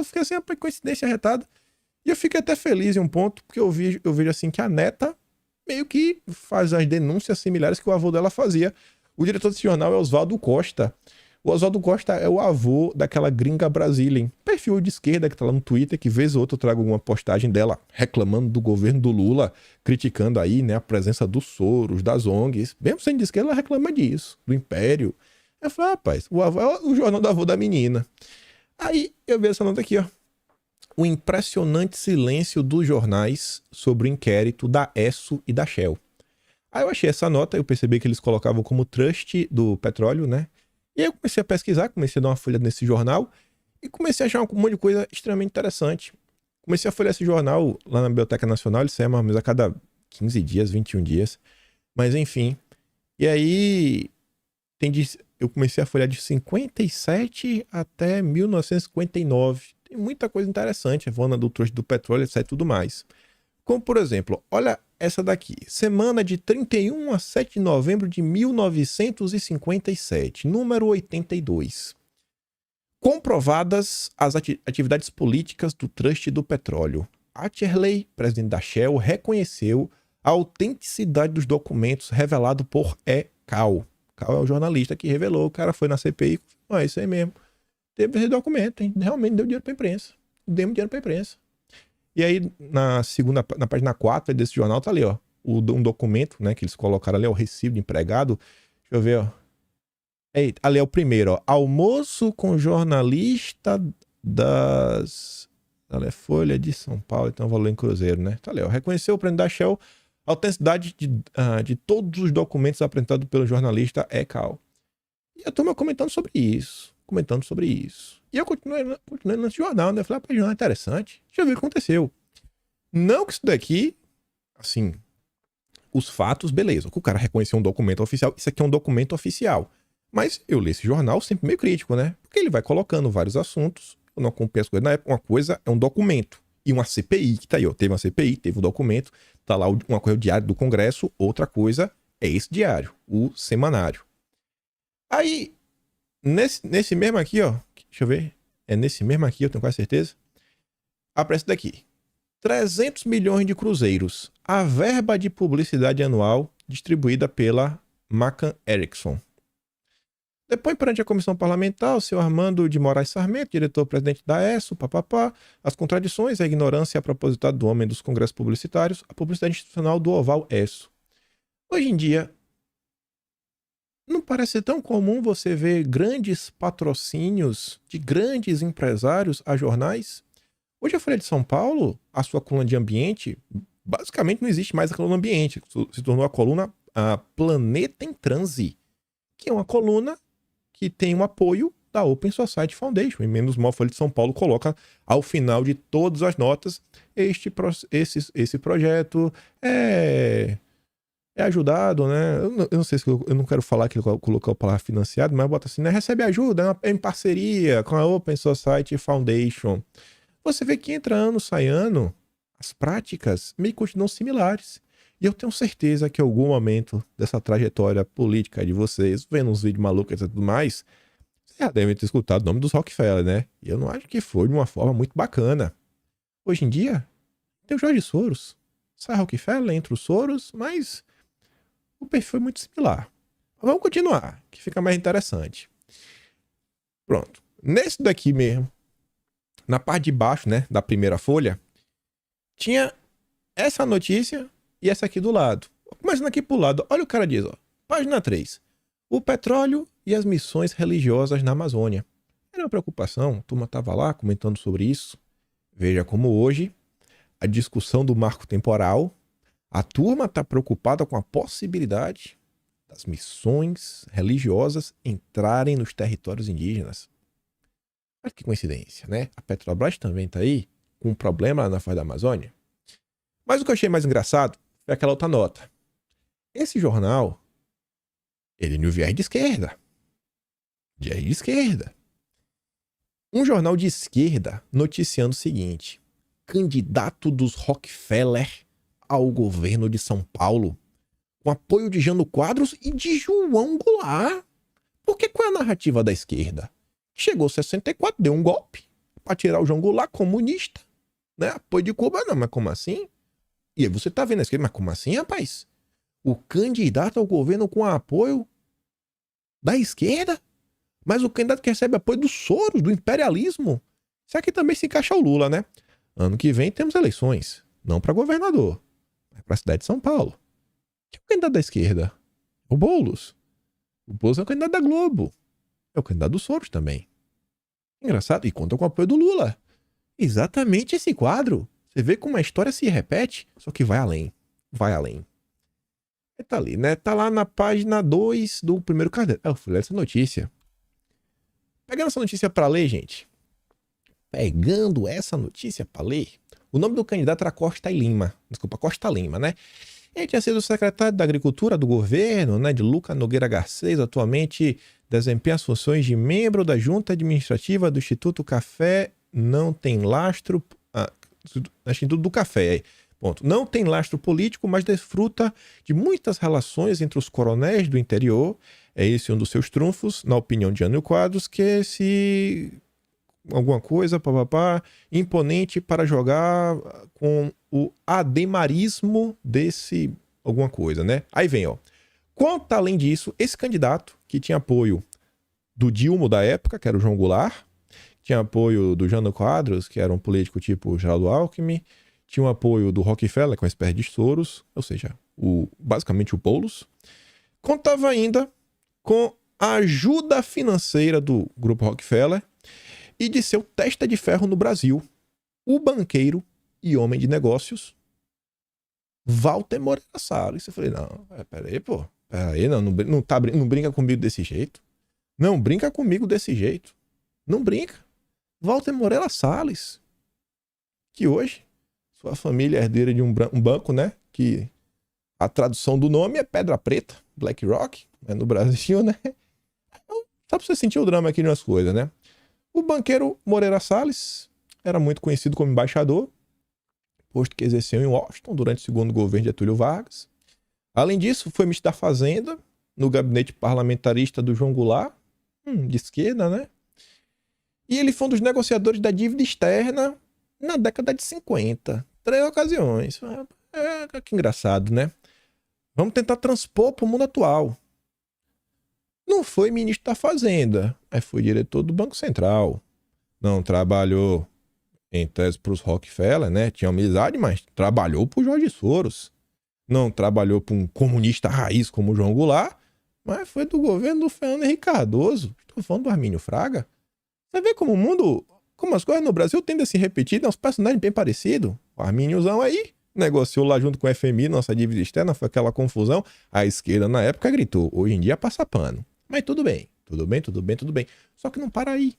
fiquei assim, coincidência retada. E eu fiquei até feliz em um ponto, porque eu vejo assim que a neta meio que faz as denúncias similares que o avô dela fazia. O diretor desse jornal é Oswaldo Costa. O Oswaldo Costa é o avô daquela gringa Brasília, perfil de esquerda que tá lá no Twitter, que vez ou outra eu trago alguma postagem dela reclamando do governo do Lula, criticando aí, né, a presença dos Soros, das ONGs. Mesmo sendo de esquerda, ela reclama disso, do Império. Eu falei, rapaz, o avô é o jornal do avô da menina. Aí eu vi essa nota aqui, ó. O impressionante silêncio dos jornais sobre o inquérito da Esso e da Shell. Aí eu achei essa nota, eu percebi que eles colocavam como trust do petróleo, né? E aí eu comecei a pesquisar, comecei a dar uma folha nesse jornal e comecei a achar um monte de coisa extremamente interessante. Comecei a folhear esse jornal lá na Biblioteca Nacional, ele sai mais ou menos a cada 15 dias, 21 dias. Mas enfim. E aí eu comecei a folhear de 57 até 1959. Tem muita coisa interessante, a Vona do Trust do Petróleo, etc e tudo mais. Como, por exemplo, olha essa daqui. Semana de 31 a 7 de novembro de 1957, número 82. Comprovadas as atividades políticas do Trust do Petróleo. Atcherley, presidente da Shell, reconheceu a autenticidade dos documentos revelados por E. Cal. Cal é o jornalista que revelou, o cara foi na CPI, é isso aí mesmo. Teve esse documento, hein? Realmente deu dinheiro para a imprensa. Demos dinheiro para a imprensa. E aí, na página 4 desse jornal, tá ali, ó. Um documento, né, que eles colocaram ali, ó, o recibo de empregado. Deixa eu ver, ó. Eita, ali é o primeiro, ó. Almoço com jornalista das... Ali é Folha de São Paulo, então valor em Cruzeiro, né? Tá ali, ó. Reconheceu o presidente da Shell a autenticidade de todos os documentos apresentados pelo jornalista Ecal. E a turma comentando sobre isso. E eu continuei nesse jornal, né? Eu falei, jornal é interessante. Deixa eu ver o que aconteceu. Não que isso daqui, assim, os fatos, beleza. O cara reconheceu um documento oficial. Isso aqui é um documento oficial. Mas eu li esse jornal sempre meio crítico, né? Porque ele vai colocando vários assuntos. Eu não acompanho as coisas. Na época, uma coisa é um documento. E uma CPI, que tá aí, ó. Teve uma CPI, teve um documento. Tá lá uma coisa, o diário do Congresso. Outra coisa é esse diário, o semanário. Aí, nesse mesmo aqui, ó. Deixa eu ver. É nesse mesmo aqui, eu tenho quase certeza. Aparece daqui. 300 milhões de cruzeiros. A verba de publicidade anual distribuída pela McCann Erickson. Depois, perante a comissão parlamentar, o senhor Armando de Moraes Sarmento, diretor-presidente da ESSO, papapá, as contradições, a ignorância e a propositalidade do homem dos congressos publicitários, a publicidade institucional do Oval ESSO. Hoje em dia, não parece tão comum você ver grandes patrocínios de grandes empresários a jornais? Hoje a Folha de São Paulo, a sua coluna de ambiente, basicamente não existe mais a coluna ambiente, se tornou a coluna Planeta em Transe, que é uma coluna que tem um apoio da Open Society Foundation. E menos mal, a Folha de São Paulo coloca ao final de todas as notas esse projeto é ajudado, né? Eu não sei se eu não quero falar que ele colocou a palavra financiado, mas bota assim, né? Recebe ajuda em parceria com a Open Society Foundation. Você vê que entra ano, sai ano, as práticas meio que continuam similares. E eu tenho certeza que em algum momento dessa trajetória política de vocês, vendo uns vídeos malucos e tudo mais, vocês já devem ter escutado o nome dos Rockefeller, né? E eu não acho que foi de uma forma muito bacana. Hoje em dia, tem o Jorge Soros. Sai Rockefeller entre os Soros, mas o perfil é muito similar. Vamos continuar, que fica mais interessante. Pronto. Nesse daqui mesmo, na parte de baixo, né, da primeira folha, tinha essa notícia e essa aqui do lado. Começando aqui pro lado, olha o cara diz, ó, página 3. O petróleo e as missões religiosas na Amazônia. Era uma preocupação, a turma tava lá comentando sobre isso. Veja como hoje, a discussão do marco temporal, a turma está preocupada com a possibilidade das missões religiosas entrarem nos territórios indígenas. Olha que coincidência, né? A Petrobras também está aí com um problema lá na faixa da Amazônia. Mas o que eu achei mais engraçado foi aquela outra nota. Esse jornal, ele é no viés de esquerda. Viés de esquerda. Um jornal de esquerda noticiando o seguinte: candidato dos Rockefeller ao governo de São Paulo, com apoio de Jânio Quadros e de João Goulart. Porque qual é a narrativa da esquerda? Chegou 64, deu um golpe para tirar o João Goulart, comunista, né? Apoio de Cuba, não, mas como assim? E aí você tá vendo a esquerda, mas como assim, rapaz? O candidato ao governo com apoio da esquerda? Mas o candidato que recebe apoio do Soros, do imperialismo? Isso aqui também se encaixa o Lula, né? Ano que vem temos eleições, não para governador, mas para a cidade de São Paulo. Quem é o candidato da esquerda? O Boulos. O Boulos é o candidato da Globo. É o candidato do Soros também. Engraçado, e conta com o apoio do Lula. Exatamente esse quadro. Você vê como a história se repete, só que vai além. Vai além. E tá ali, né? Tá lá na página 2 do primeiro caderno. Eu fui ler essa notícia. Pegando essa notícia pra ler, gente. Pegando essa notícia pra ler. O nome do candidato era Costa Lima. Desculpa, Costa Lima, né? Ele tinha sido secretário da Agricultura do governo, né, de Lucas Nogueira Garcês, atualmente desempenha as funções de membro da Junta Administrativa do Instituto Café Não Tem Lastro... Instituto do Café. Ponto. Não tem lastro político, mas desfruta de muitas relações entre os coronéis do interior. É esse um dos seus trunfos, na opinião de Jânio Quadros, que se... alguma coisa, papapá, imponente para jogar com o ademarismo desse alguma coisa, né? Aí vem, ó. Quanto além disso, esse candidato, que tinha apoio do Dilma da época, que era o João Goulart, tinha apoio do Jânio Quadros, que era um político tipo Geraldo Alckmin, tinha o apoio do Rockefeller, com a espécie de Soros, ou seja, basicamente o Boulos, contava ainda com a ajuda financeira do grupo Rockefeller e de seu testa de ferro no Brasil, o banqueiro e homem de negócios, Walter Moreira Salles. Eu falei, não, peraí, pô, peraí, não brinca comigo desse jeito. Não brinca comigo desse jeito. Não brinca. Walter Moreira Salles, que hoje, sua família é herdeira de um banco, né, que a tradução do nome é Pedra Preta, BlackRock, né, no Brasil, né. Só pra você sentir o drama aqui de umas coisas, né. O banqueiro Moreira Salles era muito conhecido como embaixador, posto que exerceu em Washington durante o segundo governo de Getúlio Vargas. Além disso, foi ministro da Fazenda no gabinete parlamentarista do João Goulart, de esquerda, né? E ele foi um dos negociadores da dívida externa na década de 50. 3 ocasiões. Que engraçado, né? Vamos tentar transpor para o mundo atual. Não foi ministro da Fazenda, mas foi diretor do Banco Central. Não trabalhou em tese para os Rockefeller, né? Tinha amizade, mas trabalhou para o Jorge Soros. Não trabalhou para um comunista raiz como o João Goulart, mas foi do governo do Fernando Henrique Cardoso. Estou falando do Armínio Fraga. Você vê como o mundo, como as coisas no Brasil tendem a se repetir, né? Os personagens bem parecidos. O Armíniozão aí negociou lá junto com o FMI, nossa dívida externa, foi aquela confusão. A esquerda na época gritou, hoje em dia passa pano. Mas tudo bem, tudo bem, tudo bem, tudo bem. Só que não para aí.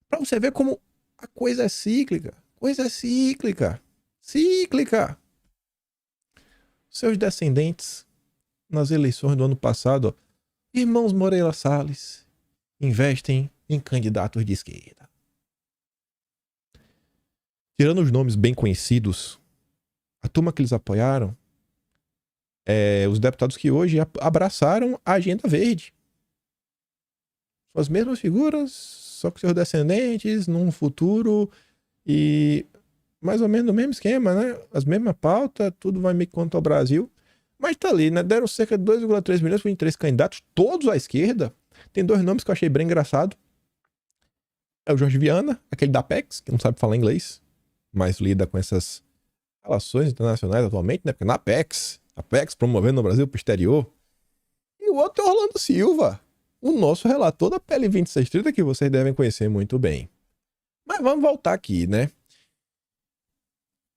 Pra você ver como a coisa é cíclica. Coisa é cíclica. Cíclica. Seus descendentes, nas eleições do ano passado, ó, irmãos Moreira Salles, investem em candidatos de esquerda. Tirando os nomes bem conhecidos, a turma que eles apoiaram, os deputados que hoje abraçaram a agenda verde. São as mesmas figuras, só que seus descendentes, num futuro, e mais ou menos no mesmo esquema, né? As mesmas pautas, tudo vai meio contra o Brasil. Mas tá ali, né? Deram cerca de 2,3 milhões para 23 candidatos, todos à esquerda. Tem dois nomes que eu achei bem engraçado. É o Jorge Viana, aquele da Apex, que não sabe falar inglês, mas lida com essas relações internacionais atualmente, né? Porque na Apex promovendo no Brasil pro exterior. E o outro é o Orlando Silva, o nosso relator da PL 2630, que vocês devem conhecer muito bem. Mas vamos voltar aqui, né?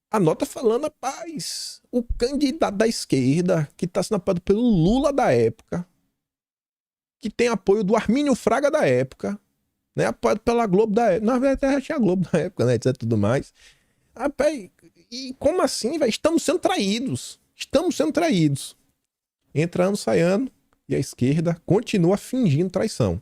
A nota falando, rapaz, o candidato da esquerda, que está sendo apoiado pelo Lula da época, que tem apoio do Armínio Fraga da época, né? Apoiado pela Globo da época. Na verdade, já tinha a Globo da época, né? Etc. Tudo mais. Rapaz, e como assim, velho? Estamos sendo traídos. Estamos sendo traídos. Entra ano, sai ano, e a esquerda continua fingindo traição.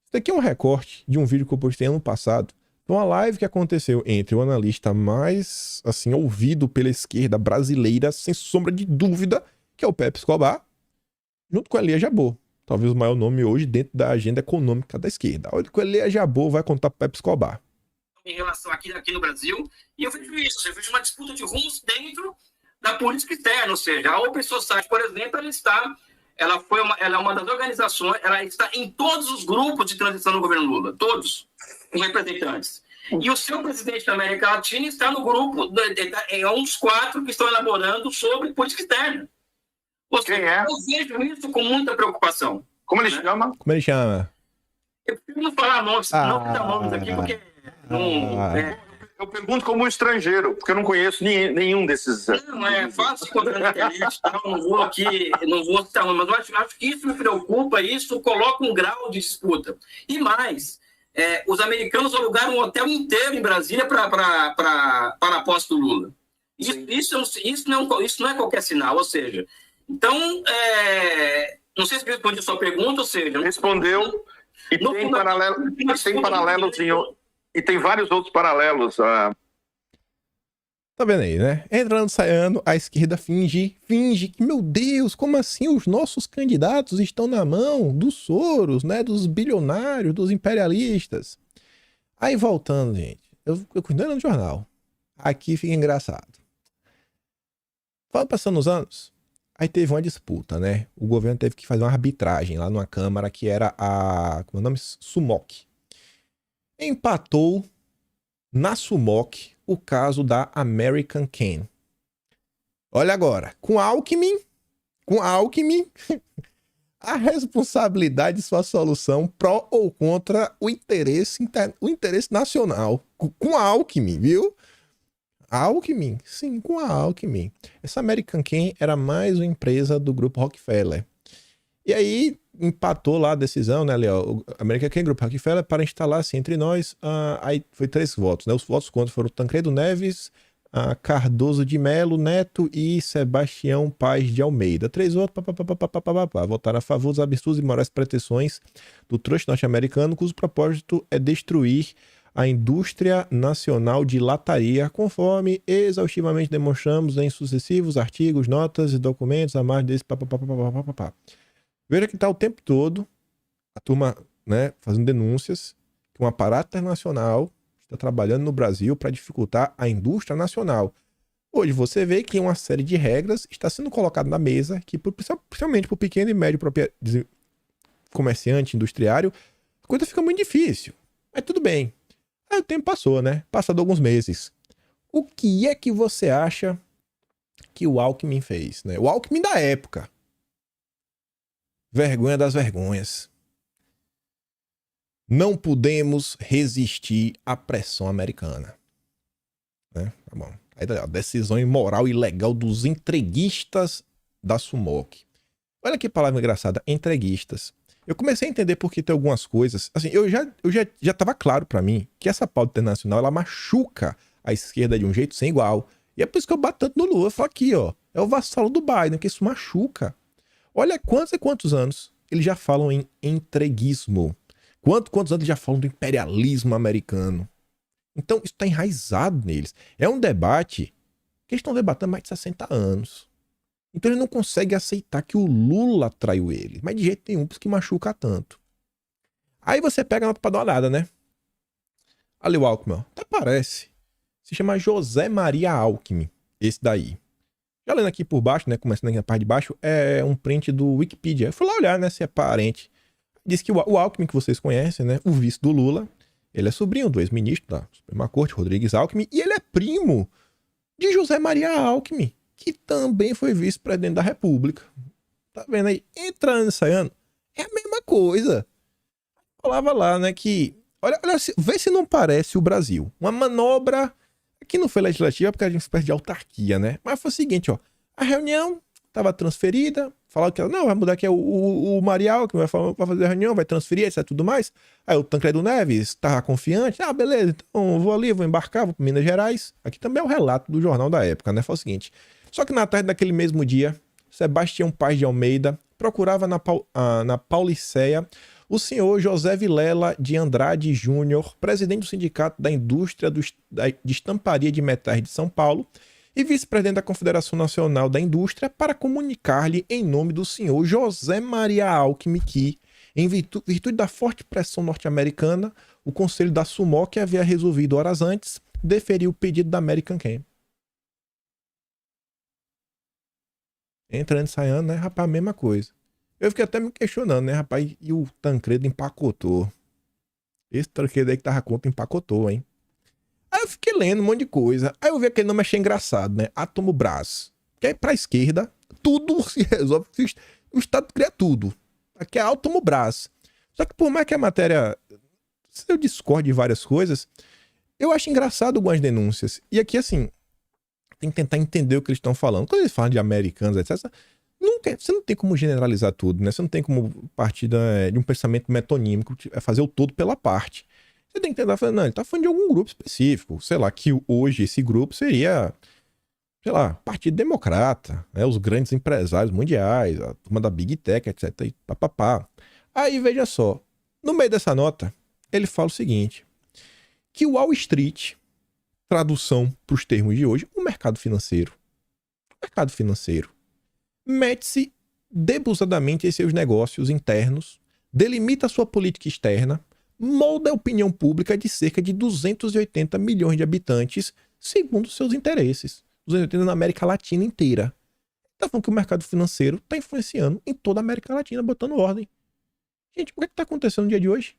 Isso daqui é um recorte de um vídeo que eu postei ano passado. Uma live que aconteceu entre o analista mais, assim, ouvido pela esquerda brasileira, sem sombra de dúvida, que é o Pepe Escobar, junto com a Elia Jabbour. Talvez o maior nome hoje dentro da agenda econômica da esquerda. Olha que o Elia Jabbour vai contar pro Pepe Escobar. Em relação aqui no Brasil, e eu vejo isso, eu vejo uma disputa de rumos dentro da política externa, ou seja, a Open Society, por exemplo, ela é uma das organizações, ela está em todos os grupos de transição do governo Lula, todos os representantes. E o seu presidente da América Latina está no grupo, é um dos 4 que estão elaborando sobre política externa. Ou seja, eu vejo isso com muita preocupação. Como ele chama? Como ele chama? Eu prefiro não falar nomes, não citar nomes aqui, porque Eu pergunto como um estrangeiro, porque eu não conheço nenhum desses. Não, é fácil encontrar na internet, tá? Não vou citar nome, mas eu acho que isso me preocupa, isso coloca um grau de disputa. E mais, os americanos alugaram um hotel inteiro em Brasília para a posse do Lula. Isso não é qualquer sinal, ou seja, então, não sei se respondi a sua pergunta, ou seja... Respondeu, e tem paralelos e tem vários outros paralelos. Tá vendo aí, né? Entrando, saindo, a esquerda finge que, meu Deus, como assim os nossos candidatos estão na mão dos Soros, né? Dos bilionários, dos imperialistas. Aí voltando, gente, eu cuidando no jornal. Aqui fica engraçado. Vai passando os anos, aí teve uma disputa, né? O governo teve que fazer uma arbitragem lá numa câmara que era como é o nome? SUMOC. Empatou na SUMOC o caso da American Can. Olha agora, com Alckmin, a responsabilidade de sua solução pró ou contra o interesse nacional. Com Alckmin, viu? Alckmin? Sim, com a Alckmin. Essa American Can era mais uma empresa do grupo Rockefeller. E aí empatou lá a decisão, né, Léo? American Can, grupo Rockefeller, para instalar-se entre nós. Aí foi 3 votos, né? Os votos contra foram Tancredo Neves, Cardoso de Melo Neto e Sebastião Paz de Almeida. 3 votos, votaram a favor dos absurdos e morais pretensões do trust norte-americano, cujo propósito é destruir a indústria nacional de lataria, conforme exaustivamente demonstramos em sucessivos artigos, notas e documentos, a mais desse Veja que está o tempo todo a turma, né, fazendo denúncias que um aparato internacional está trabalhando no Brasil para dificultar a indústria nacional. Hoje você vê que uma série de regras está sendo colocada na mesa que, principalmente para o pequeno e médio comerciante, industriário, a coisa fica muito difícil. Mas tudo bem. Aí o tempo passou, né? Passado alguns meses. O que é que você acha que o Alckmin fez, né? O Alckmin da época. Vergonha das vergonhas. Não podemos resistir à pressão americana. Né? Tá bom. Aí, a decisão imoral e ilegal dos entreguistas da Sumok. Olha que palavra engraçada, entreguistas. Eu comecei a entender porque tem algumas coisas. Assim, eu já estava claro para mim que essa pauta internacional ela machuca a esquerda de um jeito sem igual. E é por isso que eu bato tanto no Lula. Eu falo aqui, ó, é o vassalo do Biden, que isso machuca. Olha quantos e quantos anos eles já falam em entreguismo. Quantos anos eles já falam do imperialismo americano. Então, isso está enraizado neles. É um debate que eles estão debatendo há mais de 60 anos. Então, eles não conseguem aceitar que o Lula traiu eles. Mas de jeito nenhum, porque machuca tanto. Aí você pega pra dar uma olhada, né? Ali o Alckmin, ó. Até parece. Se chama José Maria Alckmin, esse daí. Já lendo aqui por baixo, né? Começando aqui na parte de baixo, é um print do Wikipedia. Eu fui lá olhar, né? Se é parente. Diz que o Alckmin, que vocês conhecem, né? O vice do Lula, ele é sobrinho do ex-ministro da Suprema Corte, Rodrigues Alckmin, e ele é primo de José Maria Alckmin, que também foi vice-presidente da República. Tá vendo aí? Entrando e saindo, é a mesma coisa. Falava lá, né? Que. Olha, vê se não parece o Brasil. Uma manobra. Aqui não foi legislativa porque a gente fez de autarquia, né? Mas foi o seguinte, ó. A reunião estava transferida. Falaram que não, vai mudar aqui o Marial, que vai fazer a reunião, vai transferir, etc, tudo mais. Aí o Tancredo Neves estava confiante. Ah, beleza, então vou ali, vou embarcar, vou para Minas Gerais. Aqui também é o relato do jornal da época, né? Foi o seguinte. Só que na tarde daquele mesmo dia, Sebastião Paz de Almeida procurava na Pauliceia o senhor José Vilela de Andrade Júnior, presidente do Sindicato da Indústria de Estamparia de Metais de São Paulo, e vice-presidente da Confederação Nacional da Indústria, para comunicar-lhe em nome do senhor José Maria Alckmin que, em virtude da forte pressão norte-americana, o Conselho da Sumok havia resolvido horas antes deferir o pedido da American Camp. Entrando e saindo, né, rapaz, a mesma coisa. Eu fiquei até me questionando, né, rapaz, e o Tancredo empacotou. Esse Tancredo aí que tava contra empacotou, hein. Aí eu fiquei lendo um monte de coisa. Aí eu vi aquele nome, achei engraçado, né? Átomo Brás. Que aí pra esquerda, tudo se resolve. O Estado cria tudo. Aqui é Átomo Brás. Só que por mais que a matéria... Se eu discordo de várias coisas, eu acho engraçado algumas denúncias. E aqui, assim, tem que tentar entender o que eles estão falando. Quando eles falam de americanos, etc., você não tem como generalizar tudo, né? Você não tem como partir de um pensamento metonímico, fazer o todo pela parte. Você tem que tentar falar, não, ele tá falando de algum grupo específico. Sei lá, que hoje esse grupo seria, sei lá, Partido Democrata, né? Os grandes empresários mundiais, a turma da Big Tech, etc. E papapá. Aí, veja só, no meio dessa nota, ele fala o seguinte, que o Wall Street, tradução para os termos de hoje, o mercado financeiro, mete-se debusadamente em seus negócios internos, delimita sua política externa, molda a opinião pública de cerca de 280 milhões de habitantes, segundo seus interesses. 280 na América Latina inteira. Tá falando que o mercado financeiro tá influenciando em toda a América Latina, botando ordem. Gente, o que tá acontecendo no dia de hoje?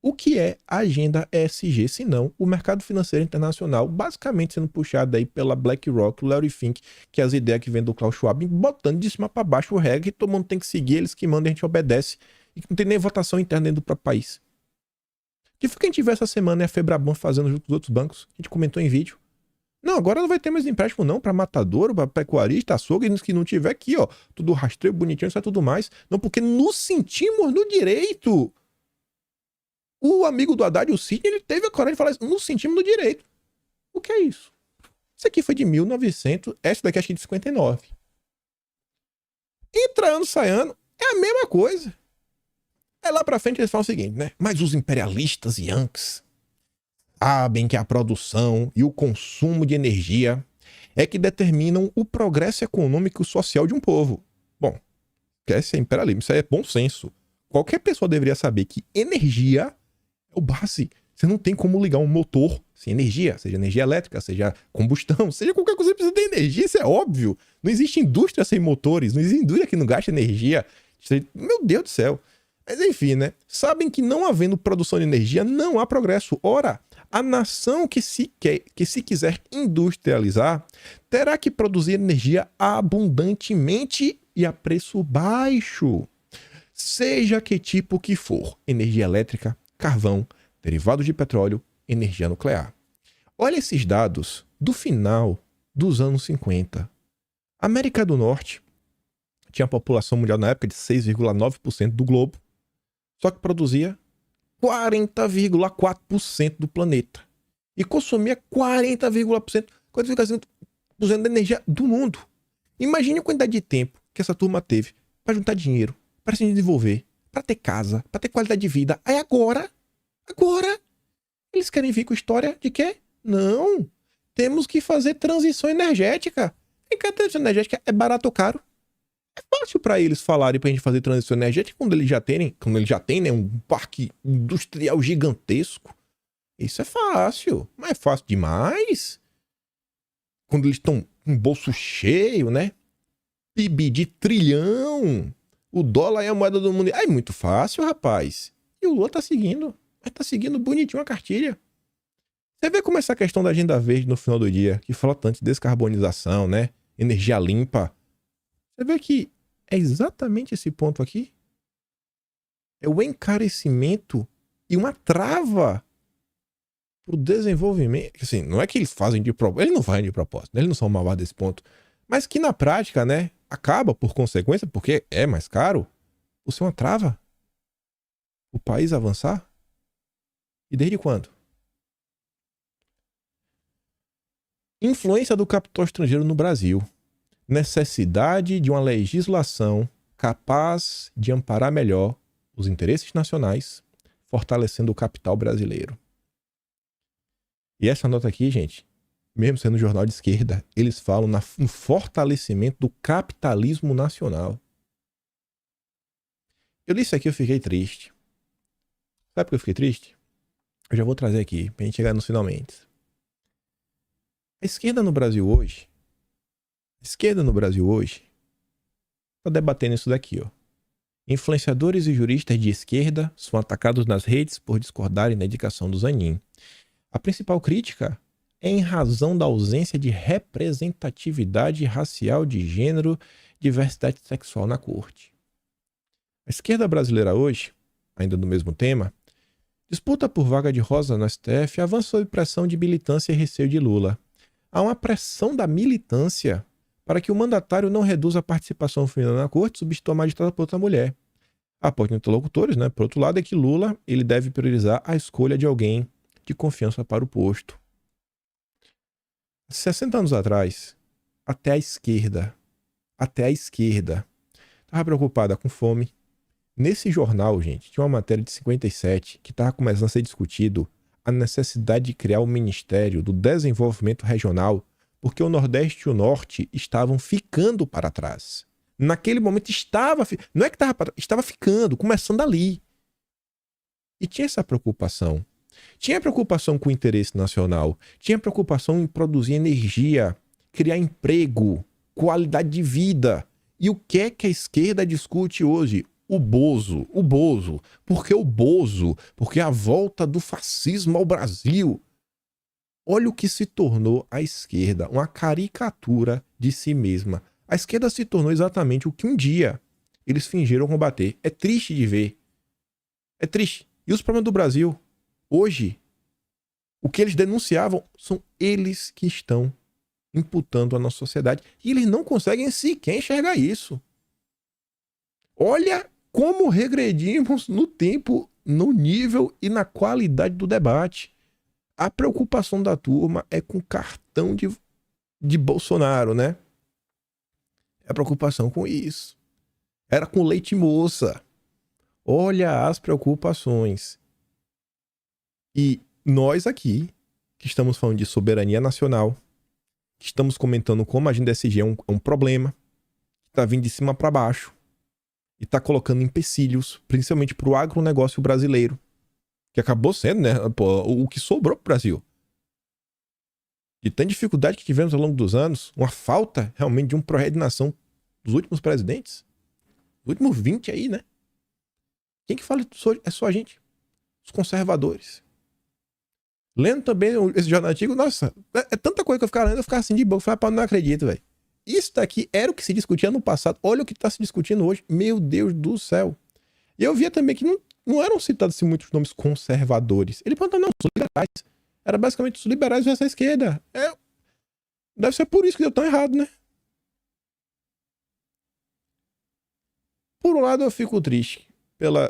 O que é a agenda ESG, se não o mercado financeiro internacional, basicamente sendo puxado aí pela BlackRock, o Larry Fink, que é as ideias que vem do Klaus Schwab, botando de cima para baixo o regra, que todo mundo tem que seguir, eles que mandam, a gente obedece, e que não tem nem votação interna dentro do próprio país. Que foi que a gente viu essa semana, né, a Febraban fazendo junto com os outros bancos, a gente comentou em vídeo. Não, agora não vai ter mais empréstimo não, para matador, para pecuarista, açougue, que não tiver aqui, ó, tudo rastreio, bonitinho, isso é tudo mais. Não, porque nos sentimos no direito. O amigo do Haddad, o Sidney, ele teve a coragem de falar isso. Nos sentimos no direito. O que é isso? Isso aqui foi de 1900, essa daqui acho que de 59. Entrando, saindo, é a mesma coisa. Aí lá pra frente eles falam o seguinte, né? Mas os imperialistas yankees sabem que a produção e o consumo de energia é que determinam o progresso econômico e social de um povo. Bom, esse é imperialismo, isso aí é bom senso. Qualquer pessoa deveria saber que energia é o base. Você não tem como ligar um motor sem energia, seja energia elétrica, seja combustão, seja qualquer coisa que precisa de energia, isso é óbvio. Não existe indústria sem motores, não existe indústria que não gasta energia. Meu Deus do céu. Mas enfim, né? Sabem que não havendo produção de energia, não há progresso. Ora, a nação que se quiser industrializar, terá que produzir energia abundantemente e a preço baixo. Seja que tipo que for, energia elétrica, carvão, derivados de petróleo, energia nuclear. Olha esses dados do final dos anos 50. A América do Norte tinha a população mundial na época de 6,9% do globo, só que produzia 40,4% do planeta. E consumia 40,5% da energia do mundo. Imagine a quantidade de tempo que essa turma teve para juntar dinheiro, para se desenvolver, para ter casa, para ter qualidade de vida. Aí agora, eles querem vir com história de quê? Não. Temos que fazer transição energética. E que a transição energética é barato ou caro? É fácil para eles falarem pra gente fazer transição energética quando eles já têm, né, um parque industrial gigantesco. Isso é fácil, mas é fácil demais. Quando eles estão com o bolso cheio, né? PIB de trilhão. O dólar é a moeda do mundo. É muito fácil, rapaz. E o Lula tá seguindo. Mas tá seguindo bonitinho a cartilha. Você vê como essa questão da agenda verde no final do dia, que fala tanto de descarbonização, né? Energia limpa. Você vê que é exatamente esse ponto aqui. É o encarecimento e uma trava pro desenvolvimento. Assim, não é que eles fazem de propósito. Eles não fazem de propósito. Eles não são malvados desse ponto. Mas que na prática, né? Acaba por consequência, porque é mais caro, por ser uma trava. O país avançar. E desde quando? Influência do capital estrangeiro no Brasil. Necessidade de uma legislação capaz de amparar melhor os interesses nacionais, fortalecendo o capital brasileiro. E essa nota aqui, gente, mesmo sendo um jornal de esquerda, eles falam no fortalecimento do capitalismo nacional. Eu li isso aqui e eu fiquei triste. Sabe por que eu fiquei triste? Eu já vou trazer aqui, pra gente chegar nos finalmente. A esquerda no Brasil hoje está debatendo isso daqui, ó. Influenciadores e juristas de esquerda são atacados nas redes por discordarem da indicação do Zanin. A principal crítica é em razão da ausência de representatividade racial, de gênero, diversidade sexual na corte. A esquerda brasileira hoje, ainda no mesmo tema, disputa por vaga de rosa no STF avança sob pressão de militância e receio de Lula. Há uma pressão da militância para que o mandatário não reduza a participação feminina na corte e substitua a magistrada por outra mulher. A apoio de interlocutores, né? Por outro lado, é que Lula ele deve priorizar a escolha de alguém de confiança para o posto. 60 anos atrás, até a esquerda, estava preocupada com fome. Nesse jornal, gente, tinha uma matéria de 57 que estava começando a ser discutido a necessidade de criar o Ministério do Desenvolvimento Regional, porque o Nordeste e o Norte estavam ficando para trás. Naquele momento não é que estava ficando, começando ali. E tinha essa preocupação. Tinha preocupação com o interesse nacional, tinha preocupação em produzir energia, criar emprego, qualidade de vida. E o que é que a esquerda discute hoje? O Bozo. Por que o Bozo? Porque a volta do fascismo ao Brasil. Olha o que se tornou a esquerda, uma caricatura de si mesma. A esquerda se tornou exatamente o que um dia eles fingiram combater. É triste de ver. É triste. E os problemas do Brasil, hoje, o que eles denunciavam são eles que estão imputando a nossa sociedade. E eles não conseguem sequer enxergar isso. Olha como regredimos no tempo, no nível e na qualidade do debate. A preocupação da turma é com o cartão de Bolsonaro, né? É a preocupação com isso. Era com leite moça. Olha as preocupações. E nós aqui, que estamos falando de soberania nacional, que estamos comentando como a agenda ESG é um problema, que está vindo de cima para baixo, e está colocando empecilhos, principalmente para o agronegócio brasileiro, que acabou sendo, né, o que sobrou para o Brasil. De tanta dificuldade que tivemos ao longo dos anos, uma falta realmente de um projeto de nação dos últimos presidentes, os últimos 20 aí, né? Quem que fala é só a gente. Os conservadores. Lendo também esse jornal antigo, nossa, é tanta coisa que eu ficava lendo, eu ficava assim de boca, eu falava, não acredito, velho. Isso daqui era o que se discutia no passado, olha o que tá se discutindo hoje, meu Deus do céu. E eu via também que não eram citados assim, muitos nomes conservadores. Ele falou, não, os liberais. Era basicamente os liberais versus a esquerda. Deve ser por isso que deu tão errado, né? Por um lado, eu fico triste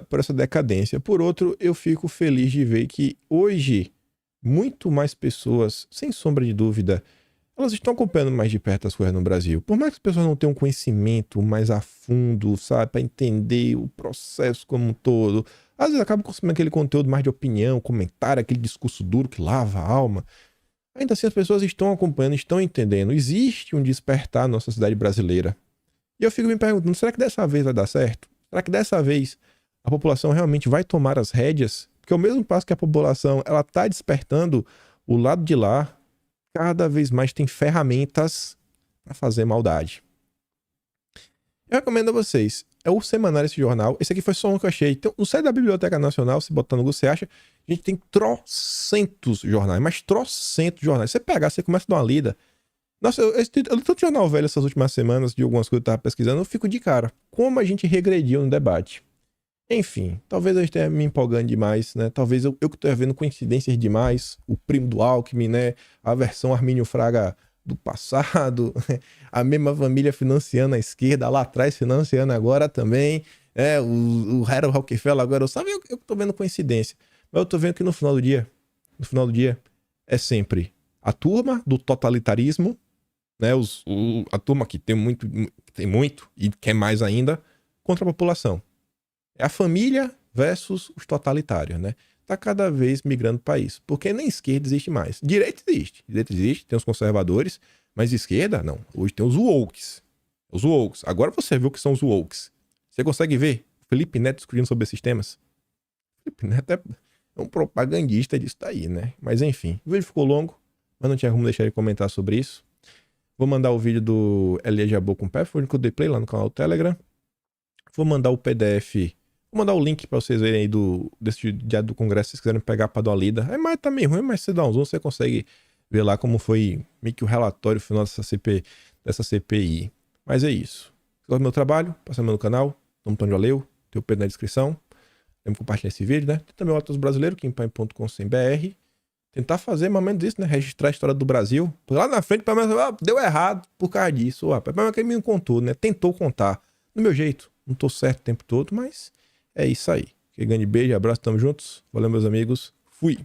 por essa decadência. Por outro, eu fico feliz de ver que hoje, muito mais pessoas, sem sombra de dúvida, elas estão acompanhando mais de perto as coisas no Brasil. Por mais que as pessoas não tenham um conhecimento mais a fundo, sabe, para entender o processo como um todo, às vezes acabam consumindo aquele conteúdo mais de opinião, comentário, aquele discurso duro que lava a alma. Ainda assim, as pessoas estão acompanhando, estão entendendo. Existe um despertar na nossa sociedade brasileira. E eu fico me perguntando, será que dessa vez vai dar certo? Será que dessa vez a população realmente vai tomar as rédeas? Porque ao mesmo passo que a população ela está despertando, o lado de lá cada vez mais tem ferramentas para fazer maldade. Eu recomendo a vocês. É o semanário esse jornal. Esse aqui foi só um que eu achei. Então, no site da Biblioteca Nacional, se botar no Google, você acha, a gente tem trocentos jornais, mas trocentos jornais. Você pegar, você começa a dar uma lida. Nossa, eu li tanto jornal velho essas últimas semanas, de algumas coisas que eu tava pesquisando, eu fico de cara. Como a gente regrediu no debate. Enfim, talvez eu esteja me empolgando demais, né? Talvez eu que esteja vendo coincidências demais. O primo do Alckmin, né? A versão Armínio Fraga do passado. A mesma família financiando a esquerda lá atrás, financiando agora também. O Harold Rockefeller agora. Eu que tô vendo coincidência. Mas eu tô vendo que no final do dia, é sempre a turma do totalitarismo, né? A turma que tem muito e quer mais ainda, contra a população. É a família versus os totalitários, né? Tá cada vez migrando para isso. Porque nem esquerda existe mais. Direita existe, tem os conservadores, mas esquerda, não. Hoje tem os wokes. Os wokes. Agora você viu o que são os wokes. Você consegue ver o Felipe Neto discutindo sobre esses temas? O Felipe Neto é um propagandista disso daí, né? Mas enfim, o vídeo ficou longo, mas não tinha como deixar ele comentar sobre isso. Vou mandar o vídeo do Elia Jabot com o pé, foi o que eu dei play lá no canal do Telegram. Vou mandar o PDF. Vou mandar o link pra vocês verem aí desse diário do Congresso, se vocês quiserem pegar pra dar uma lida. Mas tá meio ruim, mas se você dá um zoom, você consegue ver lá como foi meio que o relatório final dessa CPI. Mas é isso. Se gosta do meu trabalho, passa no meu canal, dá um botão de valeu, tem o Pedro na descrição. Lembra de compartilhar esse vídeo, né? Tem também o Atlas Brasileiro, kimpai.com.br. Tentar fazer mais ou menos isso, né? Registrar a história do Brasil. Lá na frente, pelo menos, deu errado por causa disso. Pelo menos que ele me contou, né? Tentou contar. Do meu jeito. Não tô certo o tempo todo, mas é isso aí. Que grande beijo, abraço, tamo juntos. Valeu, meus amigos. Fui.